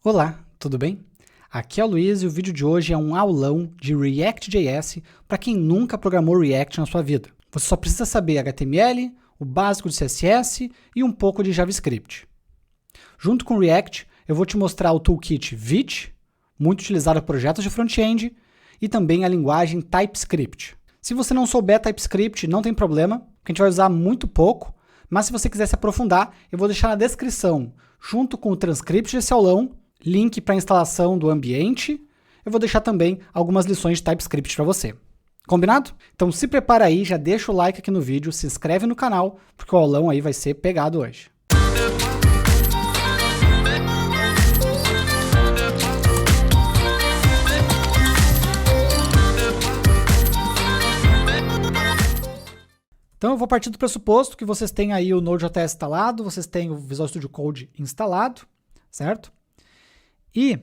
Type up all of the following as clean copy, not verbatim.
Olá, tudo bem? Aqui é o Luiz e o vídeo de hoje é um aulão de React.js para quem nunca programou React na sua vida. Você só precisa saber HTML, o básico de CSS e um pouco de JavaScript. Junto com o React, eu vou te mostrar o toolkit Vite, muito utilizado para projetos de front-end, e também a linguagem TypeScript. Se você não souber TypeScript, não tem problema, porque a gente vai usar muito pouco, mas se você quiser se aprofundar, eu vou deixar na descrição, junto com o transcript desse aulão, link para a instalação do ambiente. Eu vou deixar também algumas lições de TypeScript para você. Combinado? Então se prepara aí, já deixa o like aqui no vídeo, se inscreve no canal, porque o aulão aí vai ser pegado hoje. Então eu vou partir do pressuposto que vocês têm aí o Node.js instalado, vocês têm o Visual Studio Code instalado, certo? E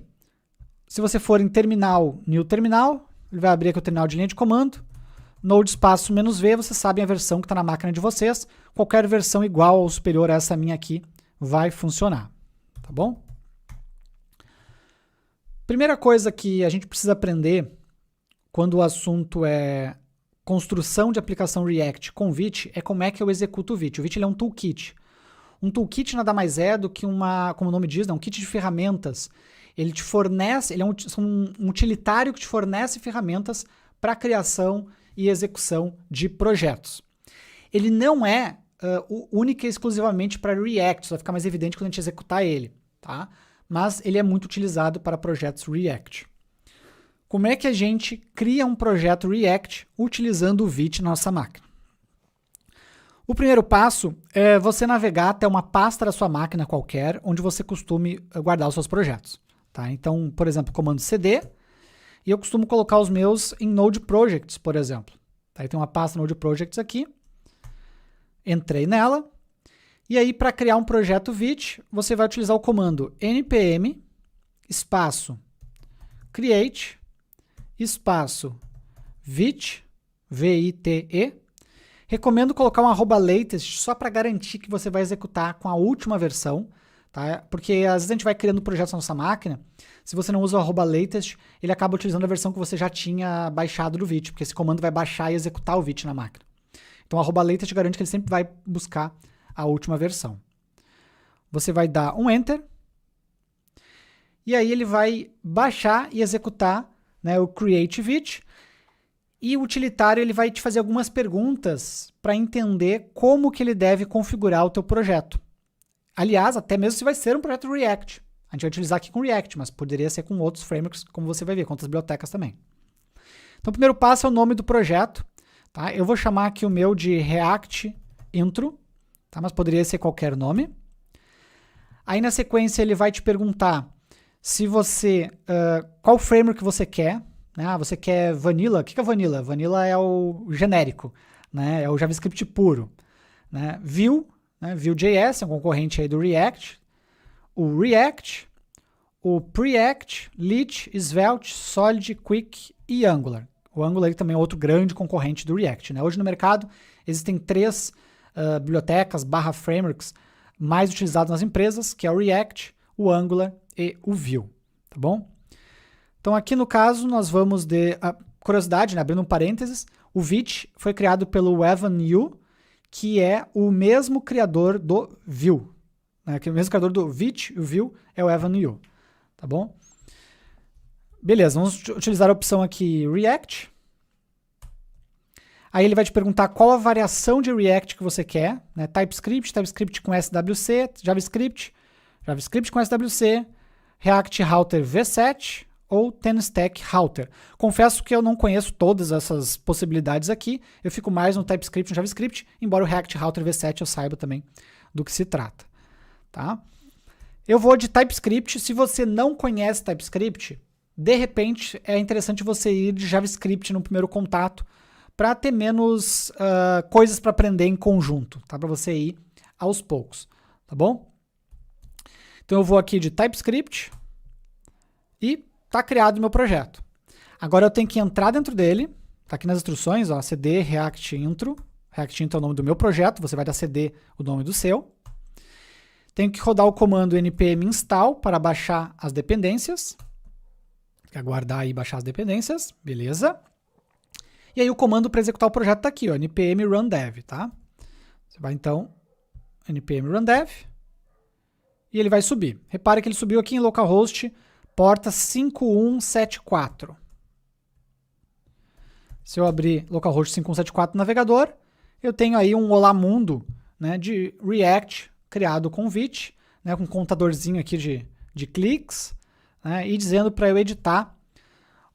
se você for em terminal, new terminal, ele vai abrir aqui o terminal de linha de comando, node espaço "-v", vocês sabem a versão que está na máquina de vocês, qualquer versão igual ou superior a essa minha aqui vai funcionar, tá bom? Primeira coisa que a gente precisa aprender quando o assunto é construção de aplicação React com Vite é como é que eu executo o Vite. O Vite ele é um toolkit. Um toolkit nada mais é do que como o nome diz, um kit de ferramentas. Ele te fornece, ele é um utilitário que te fornece ferramentas para a criação e execução de projetos. Ele não é única e exclusivamente para React, isso vai ficar mais evidente quando a gente executar ele, tá? Mas ele é muito utilizado para projetos React. Como é que a gente cria um projeto React utilizando o Vite na nossa máquina? O primeiro passo é você navegar até uma pasta da sua máquina qualquer, onde você costume guardar os seus projetos. Tá? Então, por exemplo, comando cd, e eu costumo colocar os meus em Node Projects, por exemplo. Aí tem uma pasta Node Projects aqui, entrei nela, e aí para criar um projeto Vite, você vai utilizar o comando npm espaço create espaço Vite, V-I-T-E. Recomendo colocar um @latest só para garantir que você vai executar com a última versão, tá? Porque às vezes a gente vai criando projetos na nossa máquina, se você não usa o @latest, ele acaba utilizando a versão que você já tinha baixado do Vite, porque esse comando vai baixar e executar o Vite na máquina. Então o @latest garante que ele sempre vai buscar a última versão. Você vai dar um Enter, e aí ele vai baixar e executar, né, o Create Vite, e o utilitário ele vai te fazer algumas perguntas para entender como que ele deve configurar o teu projeto. Aliás, até mesmo se vai ser um projeto React. A gente vai utilizar aqui com React, mas poderia ser com outros frameworks, como você vai ver, com outras bibliotecas também. Então o primeiro passo é o nome do projeto. Tá? Eu vou chamar aqui o meu de React Intro, tá? Mas poderia ser qualquer nome. Aí na sequência ele vai te perguntar se você, qual framework você quer, né? Você quer Vanilla? O que é Vanilla? Vanilla é o genérico, né? É o JavaScript puro, né? Vue, né? Vue.js é um concorrente aí do React, o React, o Preact, Lit, Svelte, Solid, Quick e Angular. O Angular também é outro grande concorrente do React, né? Hoje no mercado existem 3 bibliotecas / frameworks mais utilizados nas empresas, que é o React, o Angular e o Vue, tá bom? Então aqui no caso nós vamos de curiosidade, né, abrindo um parênteses, o Vite foi criado pelo Evan You, que é o mesmo criador do Vue, né, que é o mesmo criador do Vite e o Vue é o Evan You, tá bom? Beleza, vamos utilizar a opção aqui React. Aí ele vai te perguntar qual a variação de React que você quer, né? TypeScript com SWC, JavaScript com SWC, React Router V7 ou TenStack Router. Confesso que eu não conheço todas essas possibilidades aqui, eu fico mais no TypeScript e no JavaScript, embora o React Router V7 eu saiba também do que se trata. Tá? Eu vou de TypeScript. Se você não conhece TypeScript, de repente é interessante você ir de JavaScript no primeiro contato, para ter menos coisas para aprender em conjunto, tá? Para você ir aos poucos, tá bom? Então eu vou aqui de TypeScript e tá criado o meu projeto. Agora eu tenho que entrar dentro dele, tá aqui nas instruções, ó, cd React Intro. React Intro é o nome do meu projeto, você vai dar cd o nome do seu. Tenho que rodar o comando npm install para baixar as dependências. Aguardar e baixar as dependências, beleza. E aí o comando para executar o projeto está aqui, ó, npm run dev, tá? Você vai então, npm run dev, e ele vai subir. Repare que ele subiu aqui em localhost, porta 5174. Se eu abrir localhost 5174 no navegador, eu tenho aí um olá mundo, né, de React criado com Vite, né, com um contadorzinho aqui de cliques, né, e dizendo para eu editar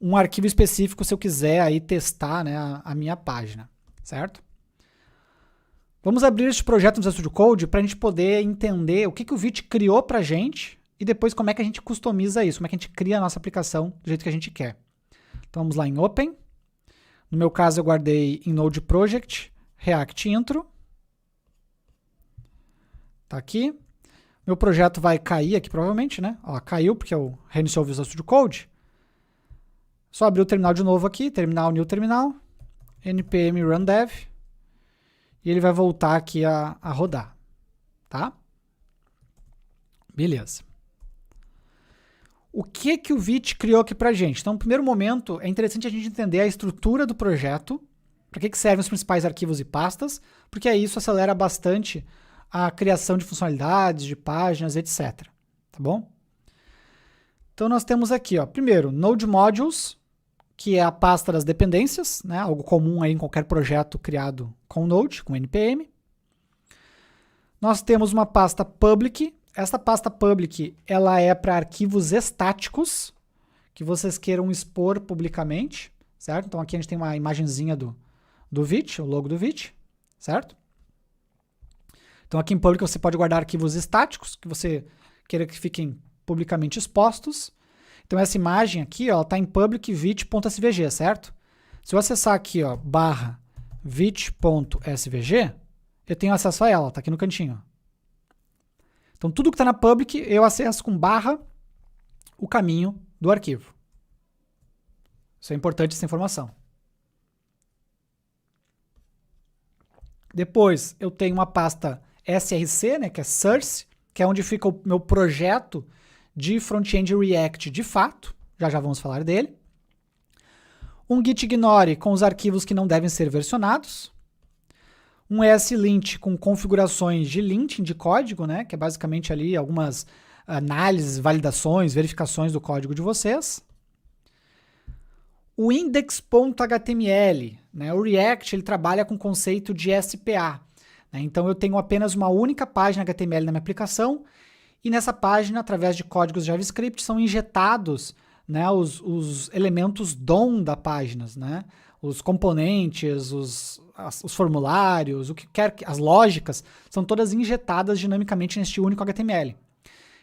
um arquivo específico se eu quiser aí testar, né, a minha página, certo? Vamos abrir este projeto no Visual Studio Code para a gente poder entender o que o Vite criou para a gente e depois como é que a gente customiza isso, como é que a gente cria a nossa aplicação do jeito que a gente quer. Então vamos lá em Open. No meu caso eu guardei em Node Project, React Intro. Tá aqui. Meu projeto vai cair aqui provavelmente, né? Ó, caiu porque eu reiniciou o Visual Studio Code. Só abrir o terminal de novo aqui, terminal, new terminal, npm run dev, e ele vai voltar aqui a rodar, tá? Beleza. O que o Vite criou aqui pra gente? Então, no primeiro momento, é interessante a gente entender a estrutura do projeto, para que servem os principais arquivos e pastas, porque aí isso acelera bastante a criação de funcionalidades, de páginas, etc. Tá bom? Então, nós temos aqui, ó, primeiro, Node Modules, que é a pasta das dependências, né, algo comum aí em qualquer projeto criado com Node, com NPM. Nós temos uma pasta public. Esta pasta public ela é para arquivos estáticos que vocês queiram expor publicamente, certo? Então aqui a gente tem uma imagenzinha do Vite, o logo do Vite, certo? Então aqui em public você pode guardar arquivos estáticos que você queira que fiquem publicamente expostos. Então essa imagem aqui, ó, ela está em public vite.svg, certo? Se eu acessar aqui, ó, barra vite.svg, eu tenho acesso a ela, está aqui no cantinho. Então tudo que está na public eu acesso com barra o caminho do arquivo. Isso é importante, essa informação. Depois eu tenho uma pasta src, né, que é source, que é onde fica o meu projeto de front-end React de fato, já vamos falar dele. Um git ignore com os arquivos que não devem ser versionados. Um ESLint com configurações de linting de código, né, que é basicamente ali algumas análises, validações, verificações do código de vocês. O index.html, né, o React ele trabalha com o conceito de SPA. Né, então eu tenho apenas uma única página HTML na minha aplicação. E nessa página, através de códigos JavaScript, são injetados, né, os elementos DOM da página, né, os componentes, os formulários, o que quer, as lógicas, são todas injetadas dinamicamente neste único HTML.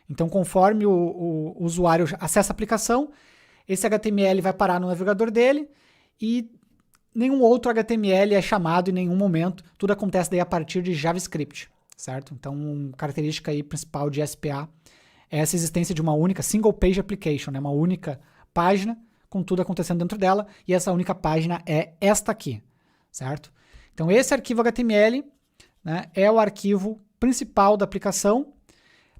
Então, conforme o usuário acessa a aplicação, esse HTML vai parar no navegador dele e nenhum outro HTML é chamado em nenhum momento, tudo acontece daí a partir de JavaScript. Certo? Então, uma característica aí principal de SPA é essa existência de uma única single page application, né? Uma única página com tudo acontecendo dentro dela, e essa única página é esta aqui, certo? Então, esse arquivo HTML, né, é o arquivo principal da aplicação,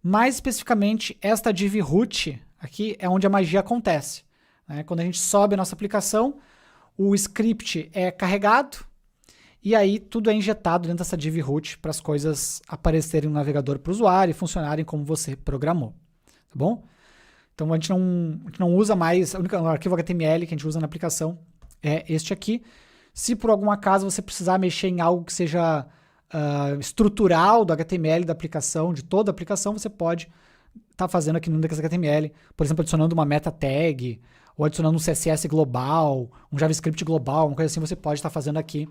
mais especificamente esta div root aqui é onde a magia acontece. Né? Quando a gente sobe a nossa aplicação, o script é carregado, e aí tudo é injetado dentro dessa div root para as coisas aparecerem no navegador para o usuário e funcionarem como você programou. Tá bom? Então a gente não usa mais, o arquivo HTML que a gente usa na aplicação é este aqui. Se por algum acaso você precisar mexer em algo que seja estrutural do HTML da aplicação, de toda a aplicação, você pode estar fazendo aqui no index.html, por exemplo, adicionando uma meta tag, ou adicionando um CSS global, um JavaScript global, uma coisa assim, você pode estar fazendo aqui,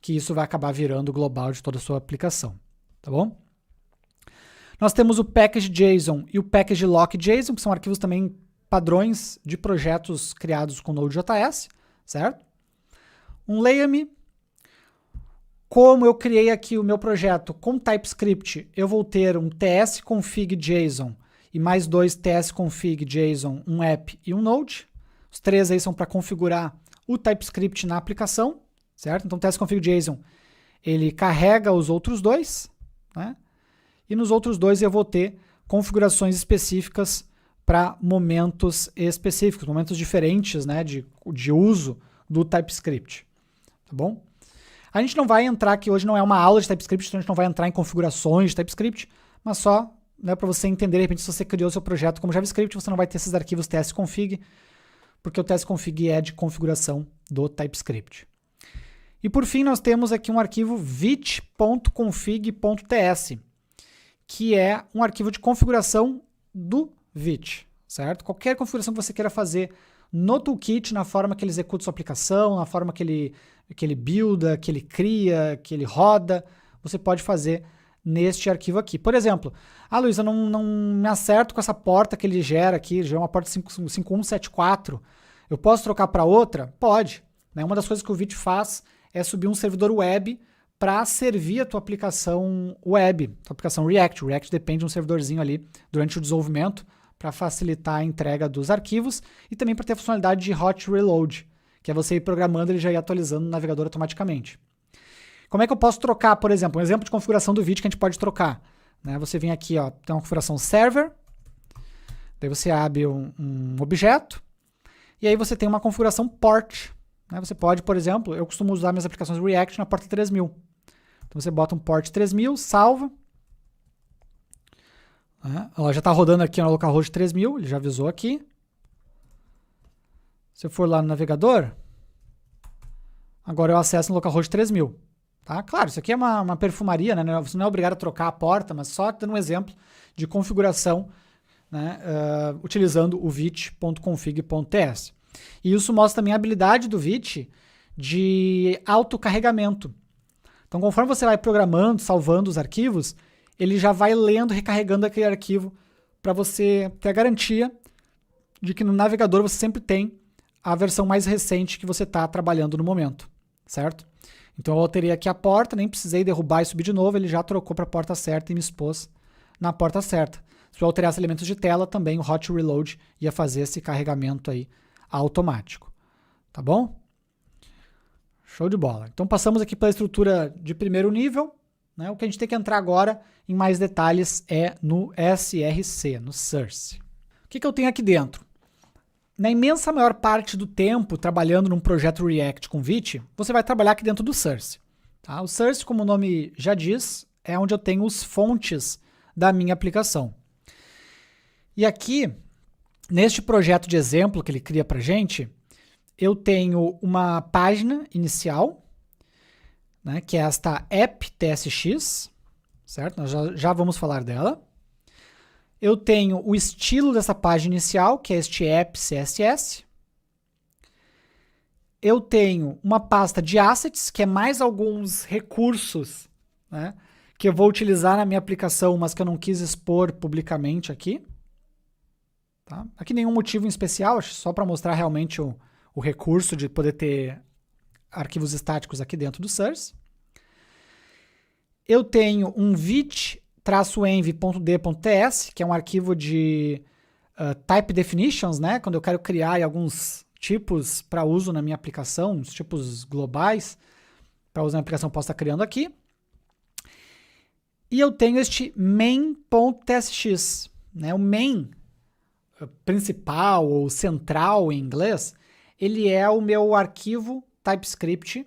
que isso vai acabar virando global de toda a sua aplicação, tá bom? Nós temos o package.json e o package.lock.json, que são arquivos também padrões de projetos criados com Node.js, certo? Um layame. Como eu criei aqui o meu projeto com TypeScript, eu vou ter um tsconfig.json e mais dois tsconfig.json, um app e um Node. Os três aí são para configurar o TypeScript na aplicação, certo? Então, o tsconfig.json, ele carrega os outros dois, né? e nos outros dois eu vou ter configurações específicas para momentos específicos, momentos diferentes, né, de uso do TypeScript, tá bom? A gente não vai entrar aqui, hoje não é uma aula de TypeScript, então a gente não vai entrar em configurações de TypeScript, mas só, né, para você entender, de repente, se você criou seu projeto como JavaScript, você não vai ter esses arquivos tsconfig, porque o tsconfig é de configuração do TypeScript. E por fim, nós temos aqui um arquivo vite.config.ts, que é um arquivo de configuração do Vite, certo? Qualquer configuração que você queira fazer no toolkit, na forma que ele executa sua aplicação, na forma que ele builda, que ele cria, que ele roda, você pode fazer neste arquivo aqui. Por exemplo, Luiz, eu não me acerto com essa porta que ele gera aqui, ele gera uma porta 5174, eu posso trocar para outra? Pode. Né? Uma das coisas que o Vite faz é subir um servidor web para servir a tua aplicação web, tua aplicação React. O React depende de um servidorzinho ali durante o desenvolvimento para facilitar a entrega dos arquivos e também para ter a funcionalidade de hot reload, que é você ir programando e ele já ir atualizando no navegador automaticamente. Como é que eu posso trocar, por exemplo, um exemplo de configuração do Vite que a gente pode trocar? Né? Você vem aqui, ó, tem uma configuração server, daí você abre um objeto, e aí você tem uma configuração port. Né? Você pode, por exemplo, eu costumo usar minhas aplicações React na porta 3000. Então você bota um port 3000, salva. Ela já está rodando aqui no localhost 3000, ele já avisou aqui. Se eu for lá no navegador, agora eu acesso no localhost 3000. Tá? Claro, isso aqui é uma perfumaria, né? Você não é obrigado a trocar a porta, mas só dando um exemplo de configuração, né? Utilizando o vite.config.ts. E isso mostra também a habilidade do Vite de autocarregamento. Então, conforme você vai programando, salvando os arquivos, ele já vai lendo, recarregando aquele arquivo para você ter a garantia de que no navegador você sempre tem a versão mais recente que você está trabalhando no momento, certo? Então eu alterei aqui a porta, nem precisei derrubar e subir de novo, ele já trocou para a porta certa e me expôs na porta certa. Se eu alterasse elementos de tela, também o hot reload ia fazer esse carregamento aí automático, tá bom? Show de bola. Então passamos aqui pela estrutura de primeiro nível, né? O que a gente tem que entrar agora em mais detalhes é no SRC, no Source. O que eu tenho aqui dentro? Na imensa maior parte do tempo trabalhando num projeto React com Vite, você vai trabalhar aqui dentro do Source. Tá? O Source, como o nome já diz, é onde eu tenho os fontes da minha aplicação. E aqui, neste projeto de exemplo que ele cria para a gente, eu tenho uma página inicial, né, que é esta app.tsx, certo? Nós já vamos falar dela. Eu tenho o estilo dessa página inicial, que é este app.css. Eu tenho uma pasta de assets, que é mais alguns recursos, né, que eu vou utilizar na minha aplicação, mas que eu não quis expor publicamente aqui. Tá? Aqui nenhum motivo em especial, acho só para mostrar realmente o recurso de poder ter arquivos estáticos aqui dentro do Source. Eu tenho um vite-env.d.ts, que é um arquivo de type definitions, né? Quando eu quero criar alguns tipos para uso na minha aplicação, os tipos globais para uso na aplicação, posso estar criando aqui. E eu tenho este main.tsx, né? O main principal ou central em inglês, ele é o meu arquivo TypeScript,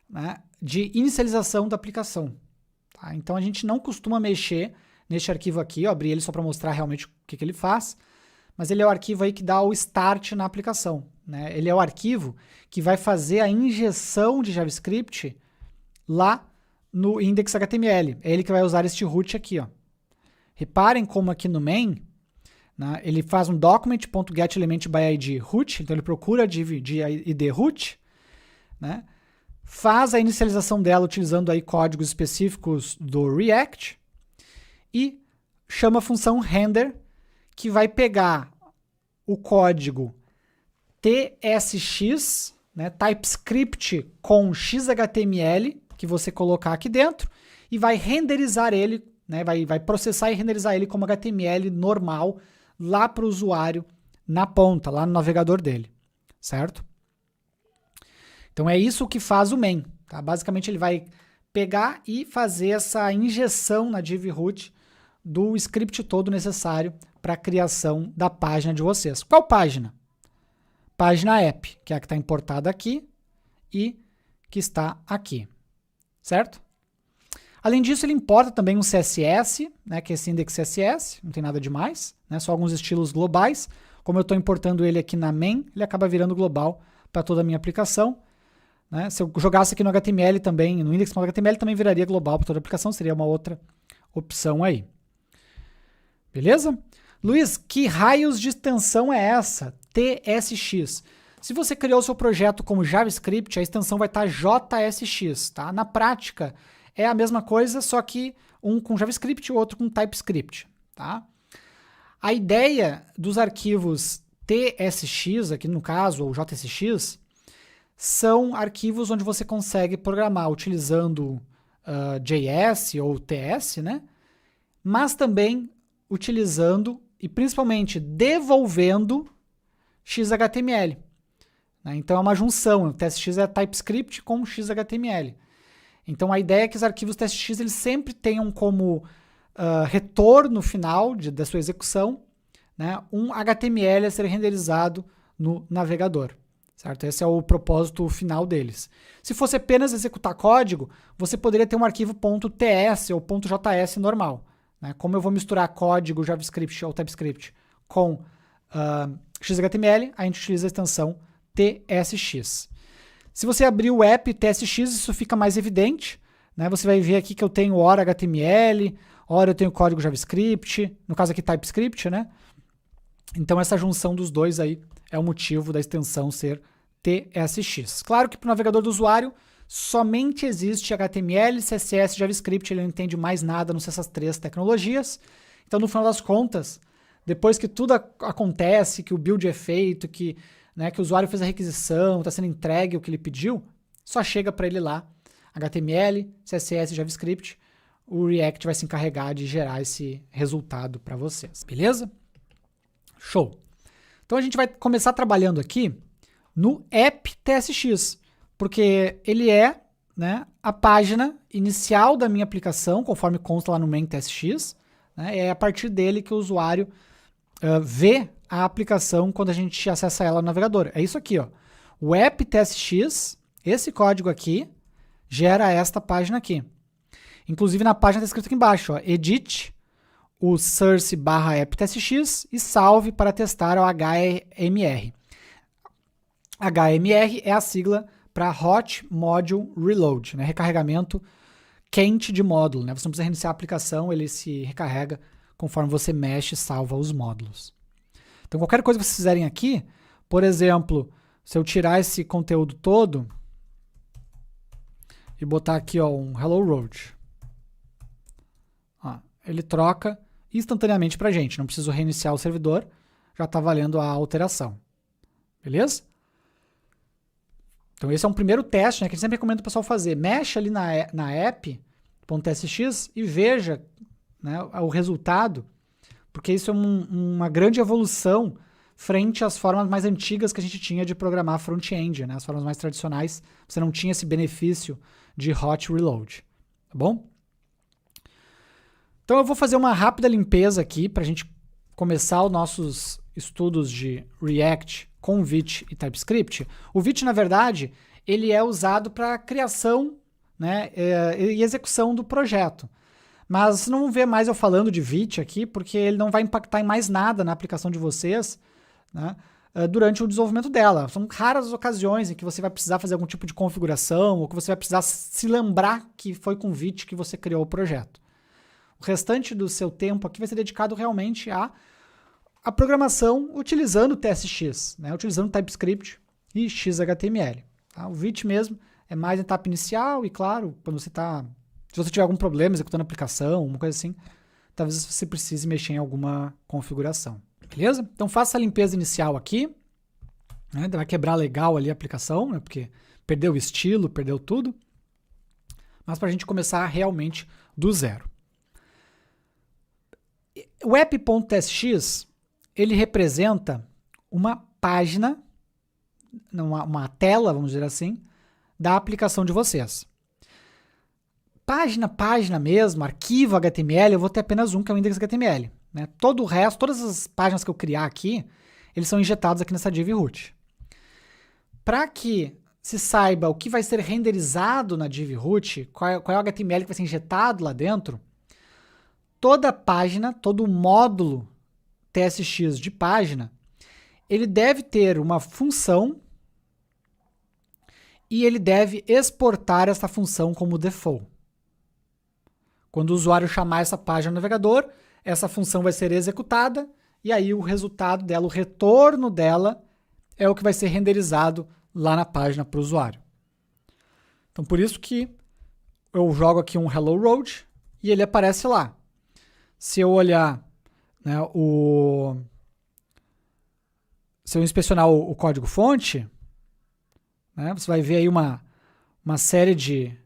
né, de inicialização da aplicação. Tá? Então a gente não costuma mexer neste arquivo aqui, eu abri ele só para mostrar realmente o que ele faz, mas ele é o arquivo aí que dá o start na aplicação. Né? Ele é o arquivo que vai fazer a injeção de JavaScript lá no index.html. É ele que vai usar este root aqui. Ó. Reparem como aqui no main, né, ele faz um document.getElementById root, então ele procura a div de id root, né, faz a inicialização dela utilizando aí códigos específicos do React e chama a função render, que vai pegar o código tsx, né, TypeScript com xhtml, que você colocar aqui dentro, e vai renderizar ele, né, vai processar e renderizar ele como HTML normal lá para o usuário na ponta, lá no navegador dele, certo? Então é isso que faz o main. Tá? Basicamente ele vai pegar e fazer essa injeção na div root do script todo necessário para a criação da página de vocês. Qual página? Página app, que é a que está importada aqui e que está aqui, certo? Além disso, ele importa também um CSS, né, que é esse index CSS, não tem nada demais, né, só alguns estilos globais. Como eu estou importando ele aqui na main, ele acaba virando global para toda a minha aplicação. Né? Se eu jogasse aqui no HTML também, no index.html também viraria global para toda a aplicação, seria uma outra opção aí. Beleza? Luiz, que raios de extensão é essa? TSX. Se você criou o seu projeto como JavaScript, a extensão vai estar JSX, tá? Na prática, é a mesma coisa, só que um com JavaScript e o outro com TypeScript, tá? A ideia dos arquivos TSX, aqui no caso, ou JSX, são arquivos onde você consegue programar utilizando JS ou TS, né? Mas também utilizando e principalmente devolvendo XHTML. Né? Então é uma junção, o TSX é TypeScript com XHTML. Então a ideia é que os arquivos TSX eles sempre tenham como retorno final da sua execução, né, um HTML a ser renderizado no navegador. Certo? Esse é o propósito final deles. Se fosse apenas executar código, você poderia ter um arquivo .ts ou .js normal. Né? Como eu vou misturar código JavaScript ou TypeScript com XHTML, a gente utiliza a extensão TSX. Se você abrir o app TSX, isso fica mais evidente. Né? Você vai ver aqui que eu tenho ora HTML, ora eu tenho código JavaScript, no caso aqui TypeScript, né? Então essa junção dos dois aí é o motivo da extensão ser TSX. Claro que para o navegador do usuário somente existe HTML, CSS e JavaScript, ele não entende mais nada, não sei essas três tecnologias. Então no final das contas, depois que tudo acontece, que o build é feito, que o usuário fez a requisição, está sendo entregue o que ele pediu, só chega para ele lá HTML, CSS e JavaScript, o React vai se encarregar de gerar esse resultado para vocês, beleza? Show! Então a gente vai começar trabalhando aqui no app TSX, porque ele é, né, a página inicial da minha aplicação, conforme consta lá no main TSX, né, é a partir dele que o usuário vê a aplicação quando a gente acessa ela no navegador. É isso aqui, ó. O app TSX, esse código aqui, gera esta página aqui. Inclusive na página está escrito aqui embaixo, ó, edit o source /app.tsx e salve para testar o HMR. HMR é a sigla para Hot Module Reload, né? Recarregamento quente de módulo. Né? Você não precisa reiniciar a aplicação, ele se recarrega conforme você mexe e salva os módulos. Então qualquer coisa que vocês fizerem aqui, por exemplo, se eu tirar esse conteúdo todo e botar aqui ó, um Hello World, ó, ele troca instantaneamente para a gente, não preciso reiniciar o servidor, já está valendo a alteração. Beleza? Então esse é um primeiro teste, né, que a gente sempre recomenda o pessoal fazer. Mexe ali na app.tsx e veja, né, o resultado, porque isso é uma grande evolução frente às formas mais antigas que a gente tinha de programar front-end, né, as formas mais tradicionais, você não tinha esse benefício de hot reload, tá bom? Então eu vou fazer uma rápida limpeza aqui para a gente começar os nossos estudos de React com Vite e TypeScript. O Vite, na verdade, ele é usado para criação, né, e execução do projeto. Mas você não vão ver mais eu falando de Vite aqui, porque ele não vai impactar em mais nada na aplicação de vocês, né, durante o desenvolvimento dela. São raras as ocasiões em que você vai precisar fazer algum tipo de configuração ou que você vai precisar se lembrar que foi com Vite que você criou o projeto. O restante do seu tempo aqui vai ser dedicado realmente à programação utilizando o TSX, né? Utilizando TypeScript e XHTML. Tá? O Vite mesmo é mais a etapa inicial e, claro, quando você está... Se você tiver algum problema executando a aplicação, uma coisa assim, talvez você precise mexer em alguma configuração. Beleza? Então faça a limpeza inicial aqui. Né? Vai quebrar legal ali a aplicação, né? Porque perdeu o estilo, perdeu tudo. Mas para a gente começar realmente do zero. O app.tsx, ele representa uma página, uma tela, vamos dizer assim, da aplicação de vocês. página mesmo, arquivo HTML, eu vou ter apenas um, que é o index.html. Né? Todo o resto, todas as páginas que eu criar aqui, eles são injetados aqui nessa div root. Para que se saiba o que vai ser renderizado na div root, qual é o HTML que vai ser injetado lá dentro, toda página, todo módulo TSX de página, ele deve ter uma função e ele deve exportar essa função como default. Quando o usuário chamar essa página no navegador, essa função vai ser executada e aí o resultado dela, o retorno dela, é o que vai ser renderizado lá na página para o usuário. Então, por isso que eu jogo aqui um Hello Road e ele aparece lá. Se eu olhar, né, se eu inspecionar o código-fonte, né, você vai ver aí uma série de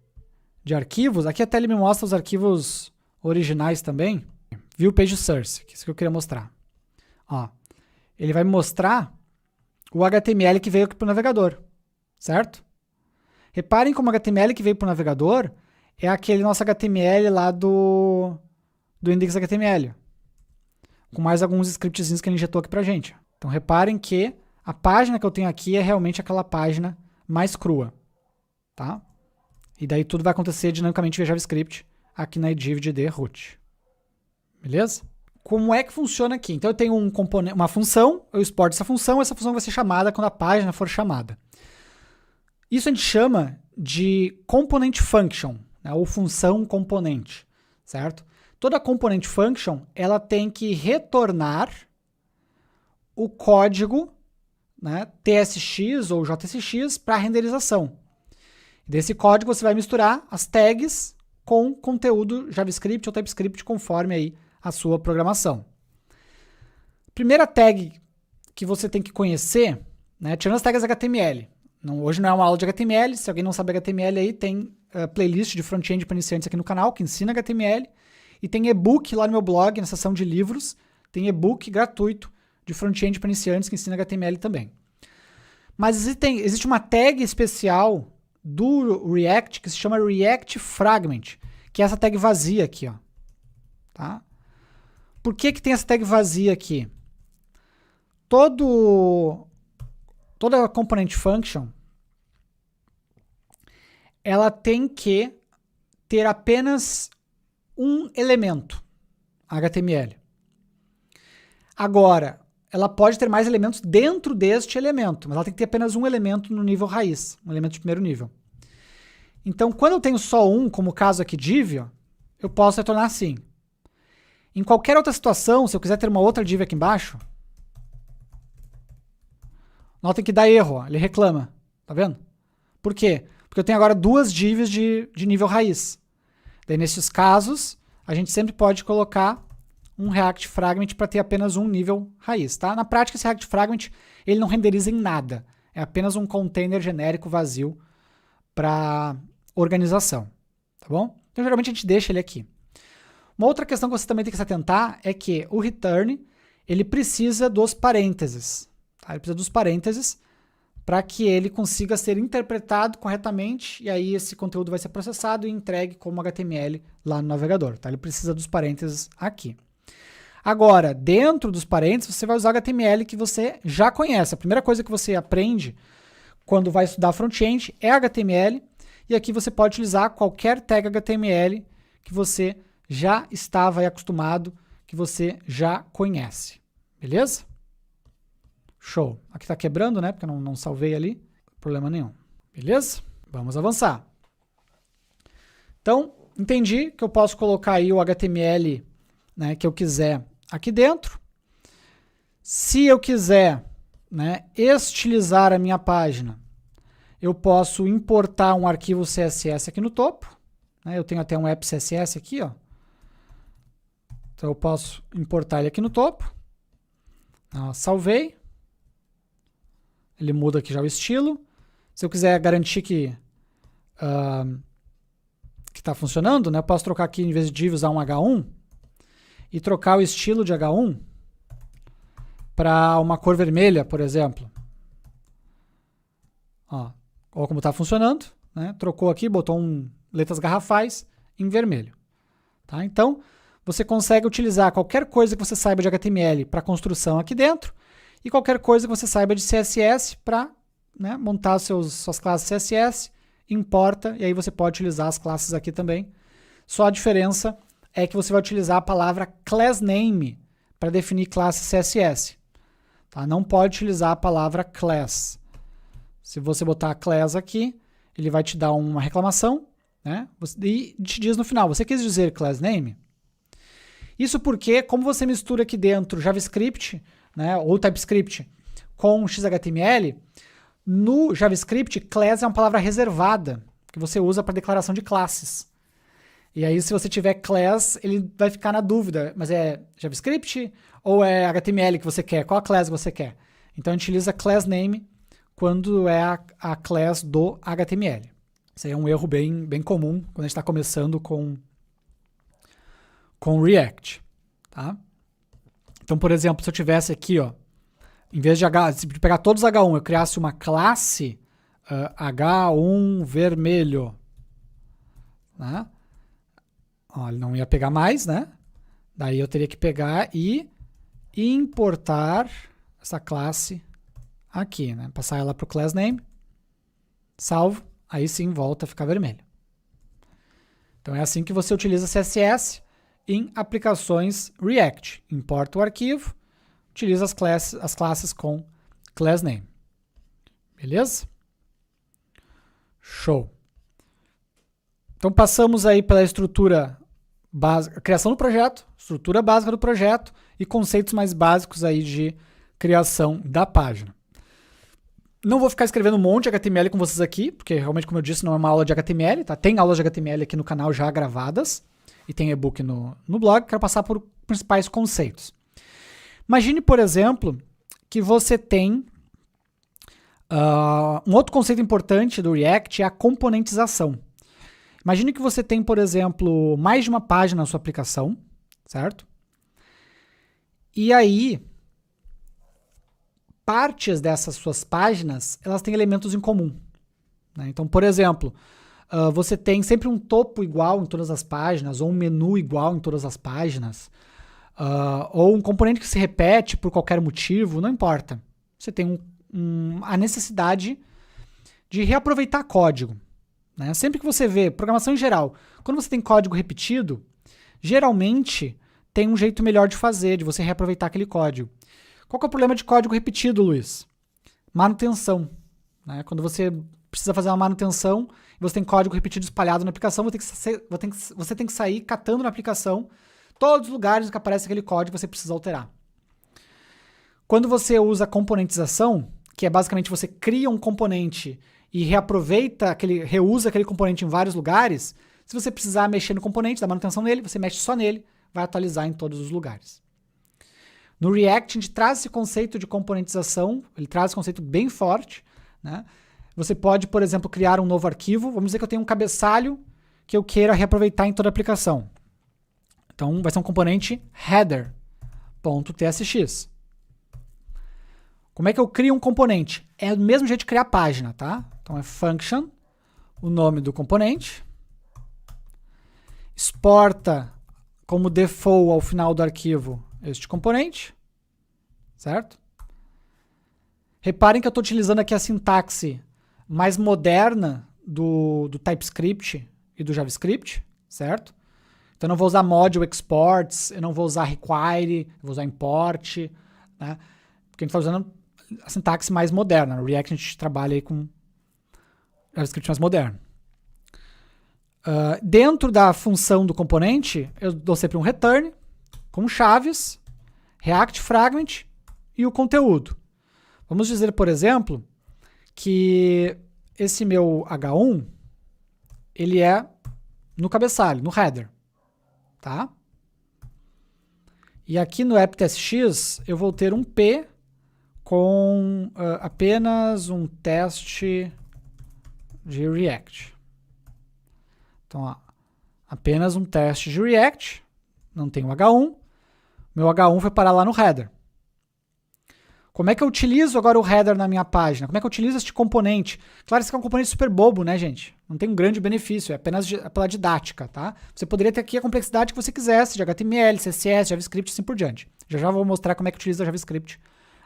arquivos. Aqui até ele me mostra os arquivos originais também. View Page Source, que é isso que eu queria mostrar. Ó, ele vai me mostrar o HTML que veio aqui para o navegador, certo? Reparem como o HTML que veio para o navegador é aquele nosso HTML lá do index.html, com mais alguns scriptzinhos que ele injetou aqui para a gente. Então reparem que a página que eu tenho aqui é realmente aquela página mais crua, tá? E daí tudo vai acontecer dinamicamente via JavaScript aqui na div de root. Beleza? Como é que funciona aqui? Então eu tenho uma função, eu exporto essa função vai ser chamada quando a página for chamada. Isso a gente chama de component function, né, ou função componente, certo? Toda component function, ela tem que retornar o código, né, TSX ou JSX para renderização. Desse código você vai misturar as tags com conteúdo JavaScript ou TypeScript conforme aí a sua programação. Primeira tag que você tem que conhecer, né, tirando as tags HTML. Hoje não é uma aula de HTML, se alguém não sabe HTML aí, tem playlist de front-end para iniciantes aqui no canal que ensina HTML e tem e-book lá no meu blog, na seção de livros, tem e-book gratuito de front-end para iniciantes que ensina HTML também. Mas existe uma tag especial do React que se chama React Fragment, que é essa tag vazia aqui, ó. Tá? Por que tem essa tag vazia aqui? Toda component function, ela tem que ter apenas um elemento HTML. Agora, ela pode ter mais elementos dentro deste elemento, mas ela tem que ter apenas um elemento no nível raiz, um elemento de primeiro nível. Então, quando eu tenho só um, como o caso aqui div, ó, eu posso retornar assim. Em qualquer outra situação, se eu quiser ter uma outra div aqui embaixo, notem que dá erro, ó, ele reclama, tá vendo? Por quê? Porque eu tenho agora duas divs de nível raiz. Daí, nesses casos, a gente sempre pode colocar um React Fragment para ter apenas um nível raiz, tá? Na prática, esse React Fragment, ele não renderiza em nada. É apenas um container genérico vazio para organização, tá bom? Então, geralmente, a gente deixa ele aqui. Uma outra questão que você também tem que se atentar é que o return, ele precisa dos parênteses. Tá? Ele precisa dos parênteses para que ele consiga ser interpretado corretamente e aí esse conteúdo vai ser processado e entregue como HTML lá no navegador. Tá? Ele precisa dos parênteses aqui. Agora, dentro dos parênteses, você vai usar o HTML que você já conhece. A primeira coisa que você aprende quando vai estudar front-end é HTML, e aqui você pode utilizar qualquer tag HTML que você já estava aí acostumado, que você já conhece. Beleza? Show. Aqui está quebrando, né? Porque eu não salvei ali. Problema nenhum. Beleza? Vamos avançar. Então, entendi que eu posso colocar aí o HTML, né, que eu quiser aqui dentro. Se eu quiser, né, estilizar a minha página, eu posso importar um arquivo CSS aqui no topo. Né, eu tenho até um app CSS aqui, ó. Então eu posso importar ele aqui no topo. Salvei. Ele muda aqui já o estilo. Se eu quiser garantir que está funcionando, né, eu posso trocar aqui, em vez de div, usar um H1 e trocar o estilo de H1 para uma cor vermelha, por exemplo. Olha como está funcionando. Né? Trocou aqui, botou letras garrafais, em vermelho. Tá? Então, você consegue utilizar qualquer coisa que você saiba de HTML para construção aqui dentro e qualquer coisa que você saiba de CSS para, né, montar suas classes CSS, importa, e aí você pode utilizar as classes aqui também. Só a diferença é que você vai utilizar a palavra class name para definir classe CSS. Tá? Não pode utilizar a palavra class. Se você botar class aqui, ele vai te dar uma reclamação, né? E te diz no final, você quis dizer class name? Isso porque, como você mistura aqui dentro JavaScript, né, ou TypeScript com XHTML, no JavaScript, class é uma palavra reservada, que você usa para declaração de classes. E aí, se você tiver class, ele vai ficar na dúvida, mas é JavaScript ou é HTML que você quer? Qual a class que você quer? Então, a gente utiliza class name quando é a class do HTML. Isso aí é um erro bem comum quando a gente está começando com React. Tá? Então, por exemplo, se eu tivesse aqui, ó, em vez de pegar todos os H1, eu criasse uma classe H1 vermelho. Né? Ó, ele não ia pegar mais, né? Daí eu teria que pegar e importar essa classe aqui, né? Passar ela para o class name, salvo, aí sim volta a ficar vermelho. Então é assim que você utiliza CSS em aplicações React. Importa o arquivo, utiliza as classes com class name. Beleza? Show. Então passamos aí pela estrutura básica, criação do projeto, estrutura básica do projeto e conceitos mais básicos aí de criação da página. Não vou ficar escrevendo um monte de HTML com vocês aqui, porque realmente, como eu disse, não é uma aula de HTML, tá? Tem aulas de HTML aqui no canal já gravadas e tem e-book no blog. Quero passar por principais conceitos. Imagine, por exemplo, que você tem um outro conceito importante do React é a componentização. Imagine que você tem, por exemplo, mais de uma página na sua aplicação, certo? E aí, partes dessas suas páginas, elas têm elementos em comum. Né? Então, por exemplo, você tem sempre um topo igual em todas as páginas, ou um menu igual em todas as páginas, ou um componente que se repete por qualquer motivo, não importa. Você tem a necessidade de reaproveitar código. Né? Sempre que você vê, programação em geral, quando você tem código repetido, geralmente tem um jeito melhor de fazer, de você reaproveitar aquele código. Qual que é o problema de código repetido, Luiz? Manutenção. Né? Quando você precisa fazer uma manutenção e você tem código repetido espalhado na aplicação, você tem que sair catando na aplicação todos os lugares que aparece aquele código que você precisa alterar. Quando você usa componentização, que é basicamente você cria um componente e reusa aquele componente em vários lugares, se você precisar mexer no componente, dar manutenção nele, você mexe só nele, vai atualizar em todos os lugares. No React, a gente traz esse conceito de componentização, ele traz esse conceito bem forte. Né? Você pode, por exemplo, criar um novo arquivo, vamos dizer que eu tenho um cabeçalho que eu queira reaproveitar em toda a aplicação. Então, vai ser um componente header.tsx. Como é que eu crio um componente? É do mesmo jeito de criar página, tá? Então é function, o nome do componente, exporta como default ao final do arquivo este componente, certo? Reparem que eu estou utilizando aqui a sintaxe mais moderna do TypeScript e do JavaScript, certo? Então eu não vou usar module exports, eu não vou usar require, eu vou usar import, né? Porque a gente está usando a sintaxe mais moderna. No React a gente trabalha aí com JavaScript mais moderno. Dentro da função do componente, eu dou sempre um return com chaves, React Fragment e o conteúdo. Vamos dizer, por exemplo, que esse meu H1 ele é no cabeçalho, no header. Tá? E aqui no app.tsx eu vou ter um P com apenas um teste de React. Então, ó, apenas um teste de React, não tem o H1, meu H1 foi parar lá no header. Como é que eu utilizo agora o header na minha página? Como é que eu utilizo este componente? Claro, esse aqui é um componente super bobo, né, gente? Não tem um grande benefício, é apenas pela didática, tá? Você poderia ter aqui a complexidade que você quisesse, de HTML, CSS, JavaScript e assim por diante. Já vou mostrar como é que utiliza JavaScript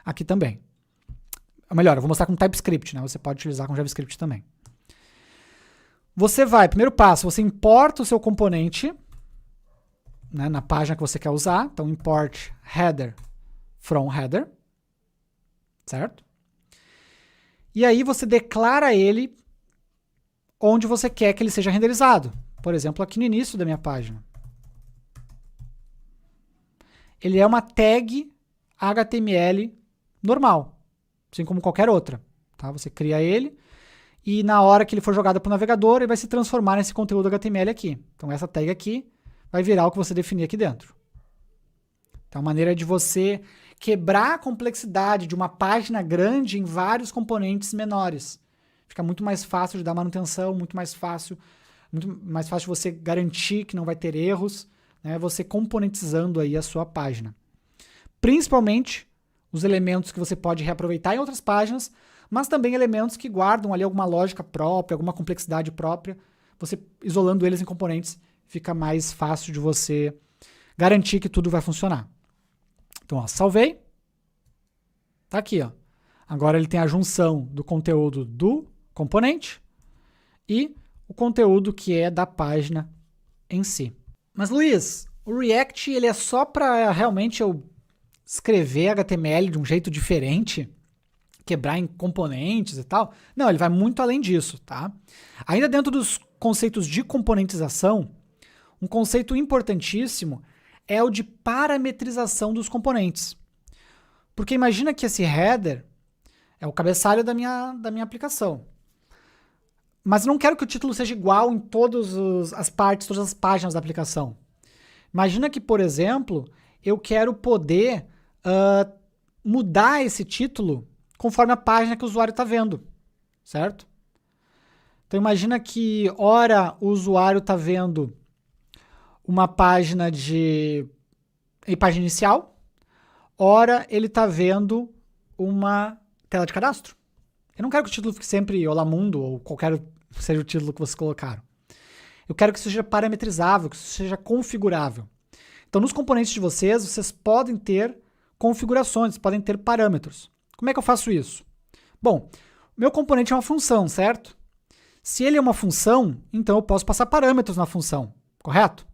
aqui também. Ou melhor, eu vou mostrar com TypeScript, né? Você pode utilizar com JavaScript também. Você vai, primeiro passo, você importa o seu componente, né, na página que você quer usar. Então, import header from header. Certo? E aí você declara ele onde você quer que ele seja renderizado. Por exemplo, aqui no início da minha página. Ele é uma tag HTML normal, assim como qualquer outra. Tá? Você cria ele e na hora que ele for jogado para o navegador, ele vai se transformar nesse conteúdo HTML aqui. Então essa tag aqui vai virar o que você definir aqui dentro. Então, a maneira de você quebrar a complexidade de uma página grande em vários componentes menores. Fica muito mais fácil de dar manutenção, muito mais fácil de você garantir que não vai ter erros, né? Você componentizando aí a sua página. Principalmente os elementos que você pode reaproveitar em outras páginas, mas também elementos que guardam ali alguma lógica própria, alguma complexidade própria. Você isolando eles em componentes, fica mais fácil de você garantir que tudo vai funcionar. Então, ó, salvei. Tá aqui, ó. Agora ele tem a junção do conteúdo do componente e o conteúdo que é da página em si. Mas, Luiz, o React ele é só para realmente eu escrever HTML de um jeito diferente, quebrar em componentes e tal? Não, ele vai muito além disso, tá? Ainda dentro dos conceitos de componentização, um conceito importantíssimo é o de parametrização dos componentes. Porque imagina que esse header é o cabeçalho da minha aplicação. Mas eu não quero que o título seja igual em todas as partes, todas as páginas da aplicação. Imagina que, por exemplo, eu quero poder mudar esse título conforme a página que o usuário está vendo, certo? Então imagina que, ora, o usuário está vendo uma página página inicial, ora ele está vendo uma tela de cadastro. Eu não quero que o título fique sempre Olá Mundo ou qualquer seja o título que vocês colocaram. Eu quero que isso seja parametrizável, que isso seja configurável. Então, nos componentes de vocês podem ter configurações, podem ter parâmetros. Como é que eu faço isso? Bom, o meu componente é uma função, certo? Se ele é uma função, então eu posso passar parâmetros na função, correto?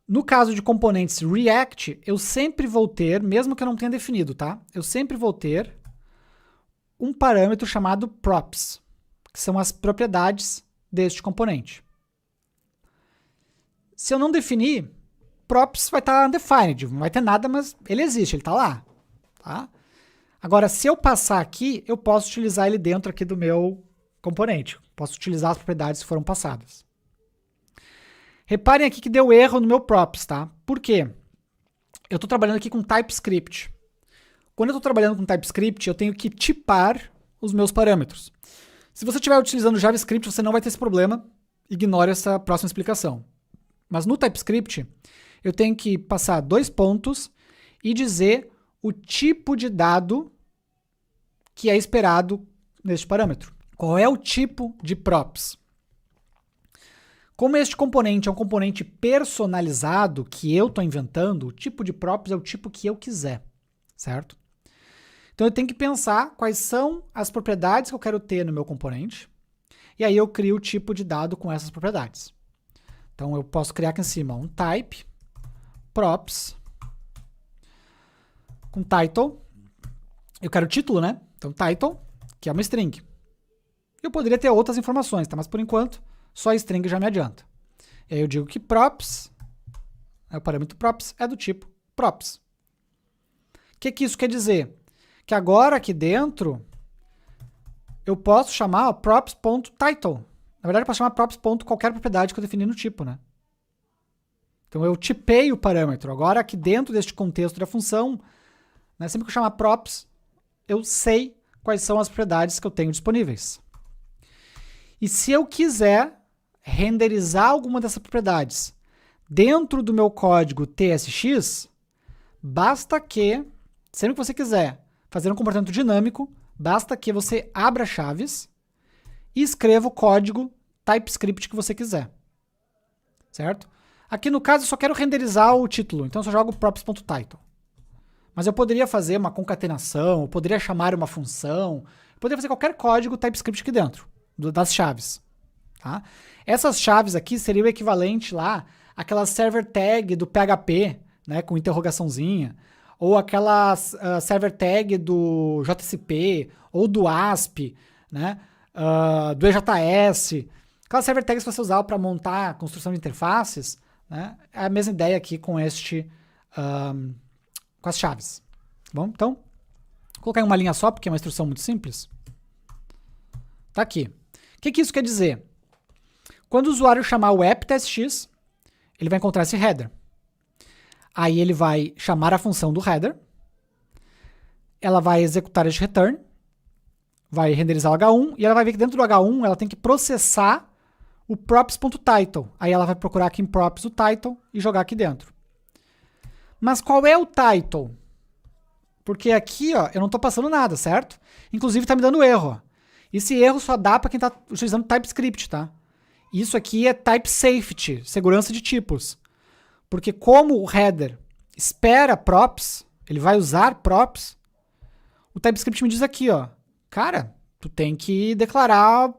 No caso de componentes React, eu sempre vou ter, mesmo que eu não tenha definido, tá? Eu sempre vou ter um parâmetro chamado props, que são as propriedades deste componente. Se eu não definir, props vai estar undefined, não vai ter nada, mas ele existe, ele está lá. Tá? Agora, se eu passar aqui, eu posso utilizar ele dentro aqui do meu componente. Posso utilizar as propriedades que foram passadas. Reparem aqui que deu erro no meu props, tá? Por quê? Eu estou trabalhando aqui com TypeScript. Quando eu estou trabalhando com TypeScript, eu tenho que tipar os meus parâmetros. Se você estiver utilizando JavaScript, você não vai ter esse problema. Ignore essa próxima explicação. Mas no TypeScript, eu tenho que passar 2 pontos e dizer o tipo de dado que é esperado neste parâmetro. Qual é o tipo de props? Como este componente é um componente personalizado que eu estou inventando, o tipo de props é o tipo que eu quiser, certo? Então eu tenho que pensar quais são as propriedades que eu quero ter no meu componente, e aí eu crio o tipo de dado com essas propriedades. Então eu posso criar aqui em cima um type, props, com title, eu quero o título, né? Então title, que é uma string. Eu poderia ter outras informações, tá? Mas por enquanto, só a string já me adianta. E aí eu digo que props, o parâmetro props é do tipo props. O que isso quer dizer? Que agora aqui dentro eu posso chamar props.title. Na verdade, eu posso chamar props.qualquer propriedade que eu defini no tipo, né? Então eu tipei o parâmetro. Agora aqui dentro deste contexto da função, né, sempre que eu chamar props, eu sei quais são as propriedades que eu tenho disponíveis. E se eu quiser renderizar alguma dessas propriedades dentro do meu código TSX, basta que Sempre que você quiser fazer um comportamento dinâmico, basta que você abra chaves e escreva o código TypeScript que você quiser. Certo? Aqui no caso eu só quero renderizar o título, então eu só jogo props.title. Mas eu poderia fazer uma concatenação, eu poderia chamar uma função, eu poderia fazer qualquer código TypeScript aqui dentro, das chaves. Tá? Essas chaves aqui seriam o equivalente lá àquela server tag do PHP, né, com interrogaçãozinha, ou aquela server tag do JCP, ou do ASP, né, do EJS, aquelas server tags que você usava para montar a construção de interfaces, né, é a mesma ideia aqui com com as chaves. Tá bom? Então, vou colocar em uma linha só, porque é uma instrução muito simples. Tá aqui. O que isso quer dizer? Quando o usuário chamar o app.testx, ele vai encontrar esse header. Aí ele vai chamar a função do header, ela vai executar este return, vai renderizar o H1, e ela vai ver que dentro do H1 ela tem que processar o props.title. Aí ela vai procurar aqui em props o title e jogar aqui dentro. Mas qual é o title? Porque aqui, ó, eu não estou passando nada, certo? Inclusive está me dando erro. Ó. Esse erro só dá para quem está utilizando TypeScript, tá? Isso aqui é type safety, segurança de tipos. Porque como o header espera props, ele vai usar props, o TypeScript me diz aqui, ó, cara, tu tem que declarar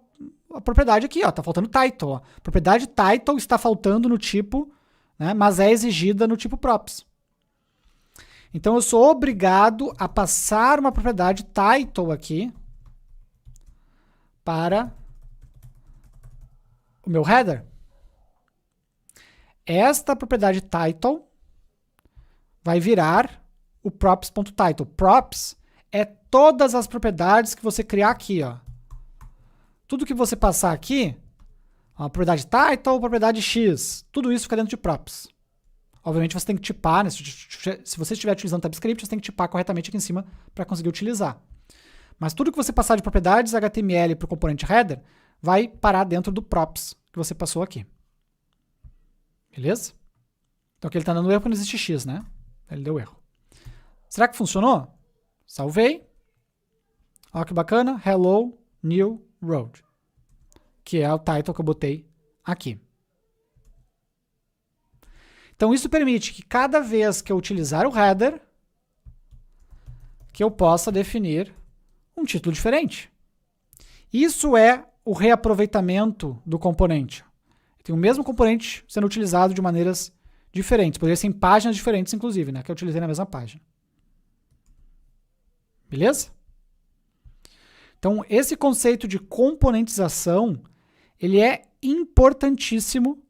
a propriedade aqui, ó, tá faltando title. Ó. A propriedade title está faltando no tipo, né, mas é exigida no tipo props. Então eu sou obrigado a passar uma propriedade title aqui para o meu header. Esta propriedade title vai virar o props.title. Props é todas as propriedades que você criar aqui, ó. Tudo que você passar aqui, a propriedade title, propriedade x, tudo isso fica dentro de props. Obviamente você tem que tipar, né? Se você estiver utilizando TypeScript, você tem que tipar corretamente aqui em cima para conseguir utilizar. Mas tudo que você passar de propriedades HTML para o componente header vai parar dentro do props que você passou aqui. Beleza? Então aqui ele está dando erro porque não existe x, né? Ele deu erro. Será que funcionou? Salvei. Olha que bacana. Hello, new road. Que é o title que eu botei aqui. Então isso permite que cada vez que eu utilizar o header, que eu possa definir um título diferente. Isso é o reaproveitamento do componente. Tem o mesmo componente sendo utilizado de maneiras diferentes. Poderia ser em páginas diferentes, inclusive, né? Que eu utilizei na mesma página. Beleza? Então, esse conceito de componentização, ele é importantíssimo,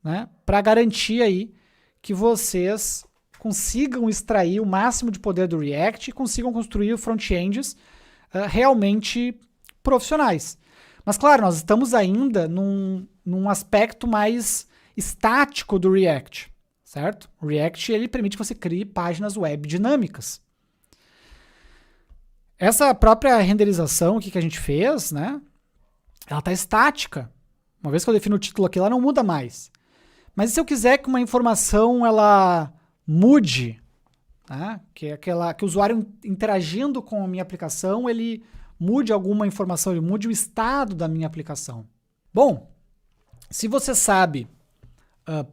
né? Para garantir aí que vocês consigam extrair o máximo de poder do React e consigam construir front-ends realmente profissionais. Mas, claro, nós estamos ainda num aspecto mais estático do React, certo? O React ele permite que você crie páginas web dinâmicas. Essa própria renderização aqui que a gente fez, né? Ela está estática. Uma vez que eu defino o título aqui, ela não muda mais. Mas e se eu quiser que uma informação ela mude, né? Que o usuário interagindo com a minha aplicação, ele mude alguma informação, ele mude o estado da minha aplicação. Bom, se você sabe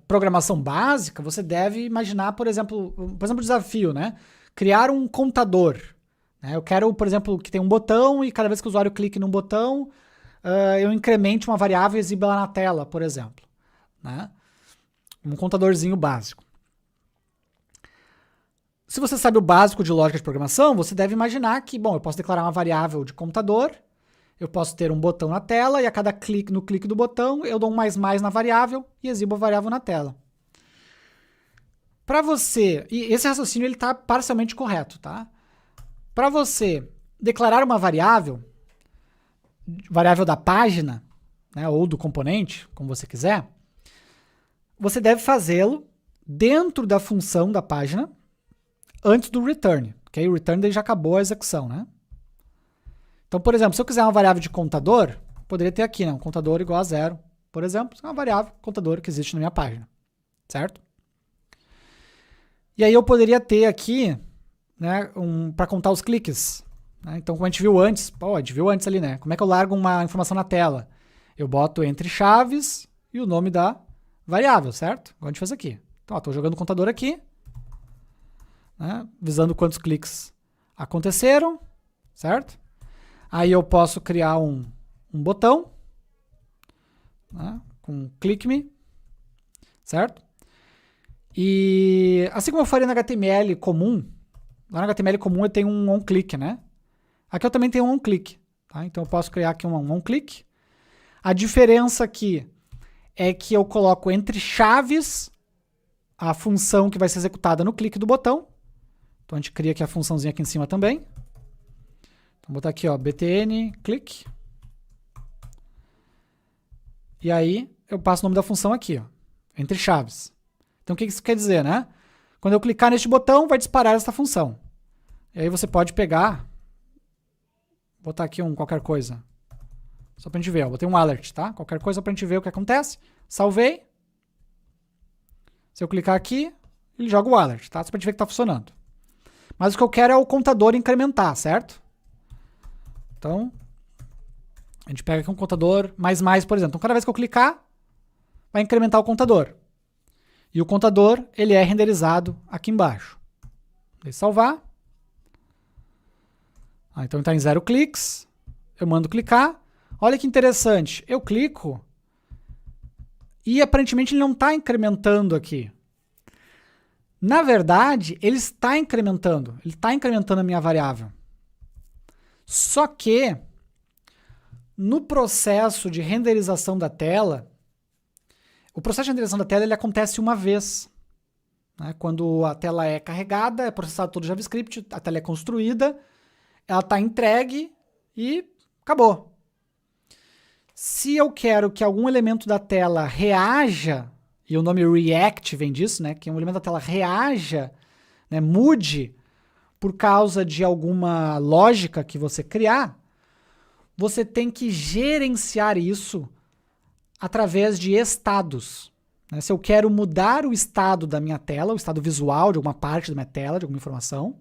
programação básica, você deve imaginar, por exemplo, desafio, né? Criar um contador. Né? Eu quero, por exemplo, que tenha um botão e cada vez que o usuário clique num botão, eu incremente uma variável e exiba lá na tela, por exemplo. Né? Um contadorzinho básico. Se você sabe o básico de lógica de programação, você deve imaginar que, bom, eu posso declarar uma variável de contador, eu posso ter um botão na tela e a cada clique do botão eu dou um mais na variável e exibo a variável na tela. Para você, e esse raciocínio ele está parcialmente correto, tá? Para você declarar uma variável da página, né, ou do componente, como você quiser, você deve fazê-lo dentro da função da página antes do return, porque aí o return daí já acabou a execução, né? Então, por exemplo, se eu quiser uma variável de contador, poderia ter aqui, né, um contador igual a 0, por exemplo, é uma variável contador que existe na minha página, certo? E aí eu poderia ter aqui né, para contar os cliques. Né? Então, como a gente viu antes, a gente viu antes ali, né? Como é que eu largo uma informação na tela? Eu boto entre chaves e o nome da variável, certo? Igual a gente fez aqui. Então, estou jogando o contador aqui, né, visando quantos cliques aconteceram, certo? Aí eu posso criar um botão, né, com click me, certo? E assim como eu faria no HTML comum, lá no HTML comum eu tenho um onClick, né? Aqui eu também tenho um onClick, tá? Então eu posso criar aqui um onClick. A diferença aqui é que eu coloco entre chaves a função que vai ser executada no clique do botão. Então a gente cria aqui a funçãozinha aqui em cima também. Então vou botar aqui, ó, btn click. E aí eu passo o nome da função aqui, ó, entre chaves. Então o que isso quer dizer, né? Quando eu clicar neste botão, vai disparar essa função. E aí você pode pegar, botar aqui qualquer coisa, só pra gente ver, ó, botei um alert, tá? Qualquer coisa pra gente ver o que acontece. Salvei. Se eu clicar aqui, ele joga o alert, tá? Só pra gente ver que tá funcionando. Mas o que eu quero é o contador incrementar, certo? Então, a gente pega aqui um contador mais, por exemplo. Então, cada vez que eu clicar, vai incrementar o contador. E o contador, ele é renderizado aqui embaixo. Vou salvar. Então, está em 0 cliques. Eu mando clicar. Olha que interessante. Eu clico e, aparentemente, ele não está incrementando aqui. Na verdade, ele está incrementando. Ele está incrementando a minha variável. Só que, no processo de renderização da tela, o processo de renderização da tela ele acontece uma vez. Né? Quando a tela é carregada, é processado todo o JavaScript, a tela é construída, ela está entregue e acabou. Se eu quero que algum elemento da tela reaja, e o nome React vem disso, né? Que um elemento da tela reaja, né? Mude por causa de alguma lógica que você criar, você tem que gerenciar isso através de estados. Né? Se eu quero mudar o estado da minha tela, o estado visual de alguma parte da minha tela, de alguma informação,